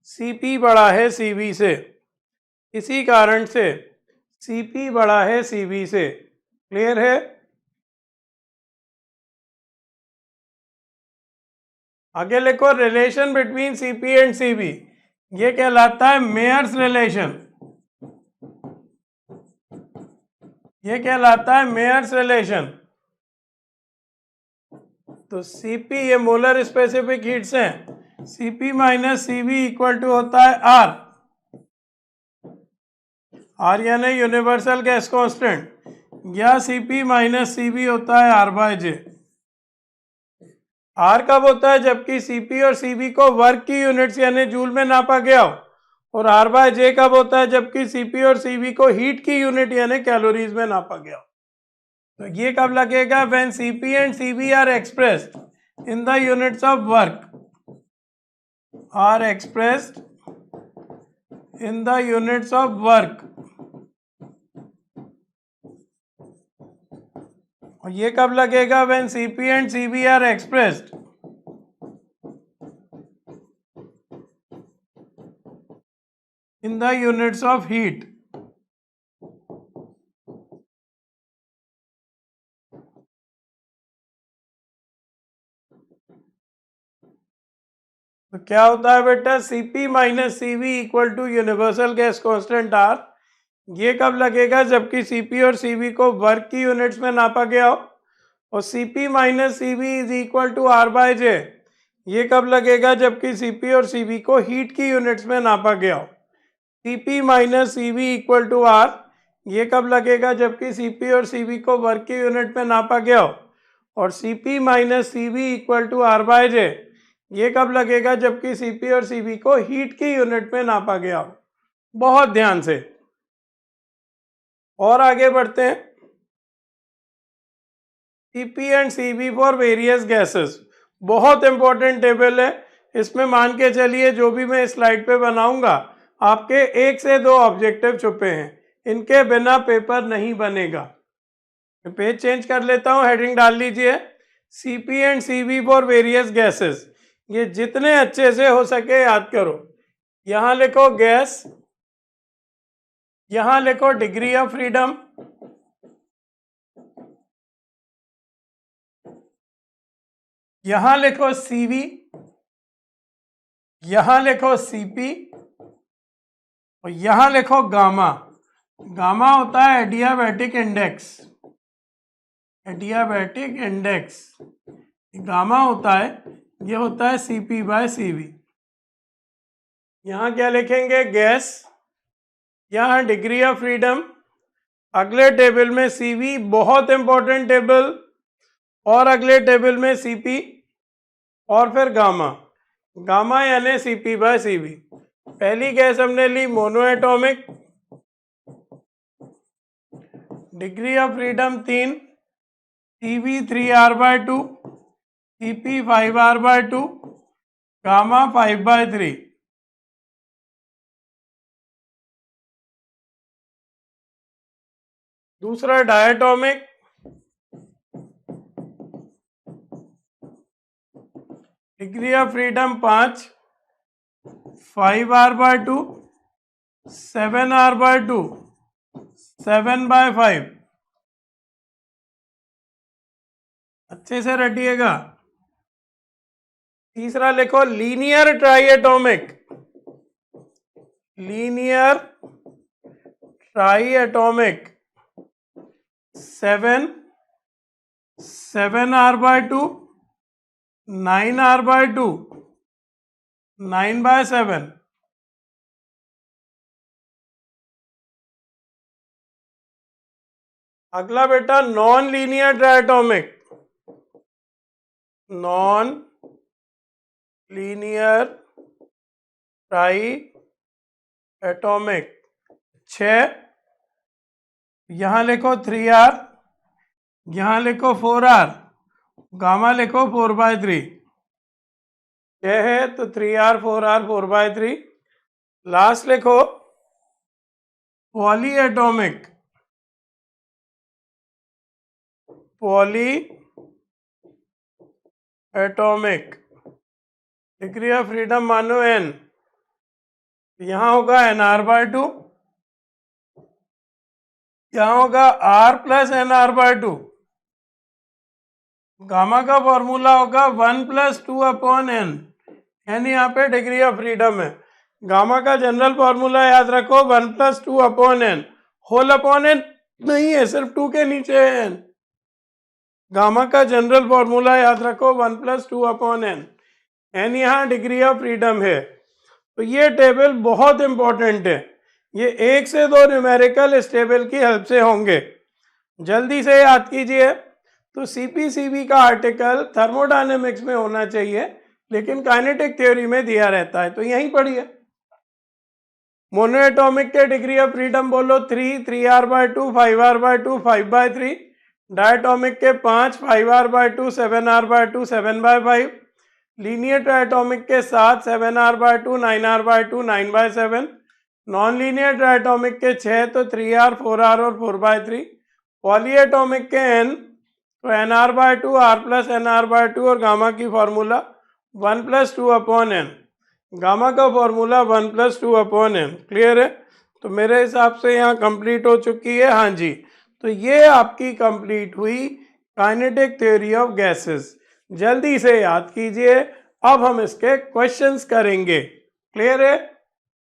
Cp बड़ा है Cv से. इसी कारण से Cp बड़ा है Cv से. क्लियर है? आगे लिखो relation between Cp and Cv. ये कहलाता है मेयर्स रिलेशन. ये कहलाता है मेयर्स रिलेशन. तो Cp ये मोलर स्पेसिफिक हीट्स हैं. Cp minus Cv equal to होता है R. R यानी यूनिवर्सल गैस कांस्टेंट, या Cp माइनस Cv होता है R बाय जे. R कब होता है, जबकि Cp और Cv को वर्क की यूनिट्स यानी जूल में नापा गया हो. और R बाय जे कब होता है, जबकि Cp और Cv को हीट की यूनिट यानी कैलोरीज में नापा गया हो. तो ये कब लगेगा, when Cp and Cv are expressed in the units of work, are expressed in the units of work. और ये कब लगेगा, when Cp and Cv are expressed in the units of heat. तो क्या होता है बेटा, Cp minus Cv equal to universal gas constant R. ये कब लगेगा, जबकि Cp और Cv को वर्क की यूनिट्स में नापा गया हो. और Cp minus Cv is equal to R by J. ये कब लगेगा, जबकि Cp और Cv को हीट की यूनिट्स में नापा गया हो. Cp minus Cv equal to R. ये कब लगेगा, जबकि Cp और Cv को वर्क की यूनिट में नापा गया हो. और Cp minus Cv equal to R by J. ये कब लगेगा, जबकि Cp और Cv को हीट की यूनिट में नापा गया हो. बहुत ध्यान से. और आगे बढ़ते हैं. Cp and Cv for various gases, बहुत इंपॉर्टेंट टेबल है. इसमें मान के चलिए जो भी मैं स्लाइड पे बनाऊंगा आपके 1 से 2 ऑब्जेक्टिव छुपे हैं. इनके बिना पेपर नहीं बनेगा. पेज चेंज कर लेता हूं, हेडिंग डाल लीजिए Cp and Cv for various gases. ये जितने अच्छे से हो सके याद करो. यहां लिखो गैस, यहां लिखो डिग्री ऑफ फ्रीडम, यहां लिखो Cv, यहां लिखो Cp और यहां लिखो गामा. गामा होता है adiabatic index. Adiabatic index gamma होता है, ये होता है Cp बाय Cv. यहां क्या लिखेंगे, गैस, यहां डिग्री ऑफ फ्रीडम, अगले टेबल में Cv, बहुत इंपॉर्टेंट टेबल, और अगले टेबल में Cp और फिर गामा. गामा यानी Cp बाय Cv. पहली गैस हमने ली mono atomic, degree of freedom 3, Cb 3r/2, Cp 5r/2, gamma 5/3। दूसरा diatomic, degree of freedom 5, 5r/2, 7r/2, 7/5। अच्छे से रटिएगा। तीसरा लिखो लीनियर ट्राइएटोमिक, लीनियर ट्राइएटोमिक 7, 7r/2, 9r/2, 9/7। अगला बेटा non linear ट्राइएटोमिक, non linear try atomic 6, यहां लिखो 3r, यहां लिखो 4r, गामा लिखो 4/3। 6 है तो 3r 4r 4/3। लास्ट लिखो poly atomic, poly atomic degree of freedom मानो n, यहां होगा nr/2, यहां होगा r + nr/2। गामा का फॉर्मूला होगा 1 + 2/n, n यहाँ पे डिग्री ऑफ फ्रीडम है। गामा का जनरल फॉर्मूला याद रखो 1 + 2/n, होल अपॉन n नहीं है, सिर्फ 2 के नीचे है n। गामा का जनरल फॉर्मूला याद रखो 1 + 2/n, n यहाँ डिग्री ऑफ फ्रीडम है। तो ये टेबल बहुत इंपॉर्टेंट है, ये 1 से 2 न्यूमेरिकल इस टेबल की हेल्प से होंगे, जल्दी से याद कीजिए। तो सीपीसीबी का आर्टिकल थर्मोडायनेमिक्स में होना चाहिए, लेकिन काइनेटिक थ्योरी में दिया रहता है, तो यहीं पढ़िए। मोनोएटॉमिक के डिग्री ऑफ फ्रीडम बोलो 3, 3r/2, 5r/2, 5/3। डायटोमिक के 5, 5r/2, 7r/2, 7/5। लीनियर ट्राइटोमिक के 7, 7r/2, 9r/2, 9/7। Non linear triatomic के 6 तो 3r, 4r और 4/3। पॉलीएटोमिक के n तो nr/2, r + nr/2 और गामा की फॉर्मूला 1 + 2/n, गामा का फॉर्मूला 1 + 2/n। क्लियर है? तो मेरे हिसाब से यहाँ कंप्लीट हो चुकी है। हाँ जी, तो ये आपकी कंप्लीट हुई काइनेटिक थ्योरी ऑफ गैसेस। जल्दी से याद कीजिए, अब हम इसके क्वेश्चंस करेंगे। क्लियर है?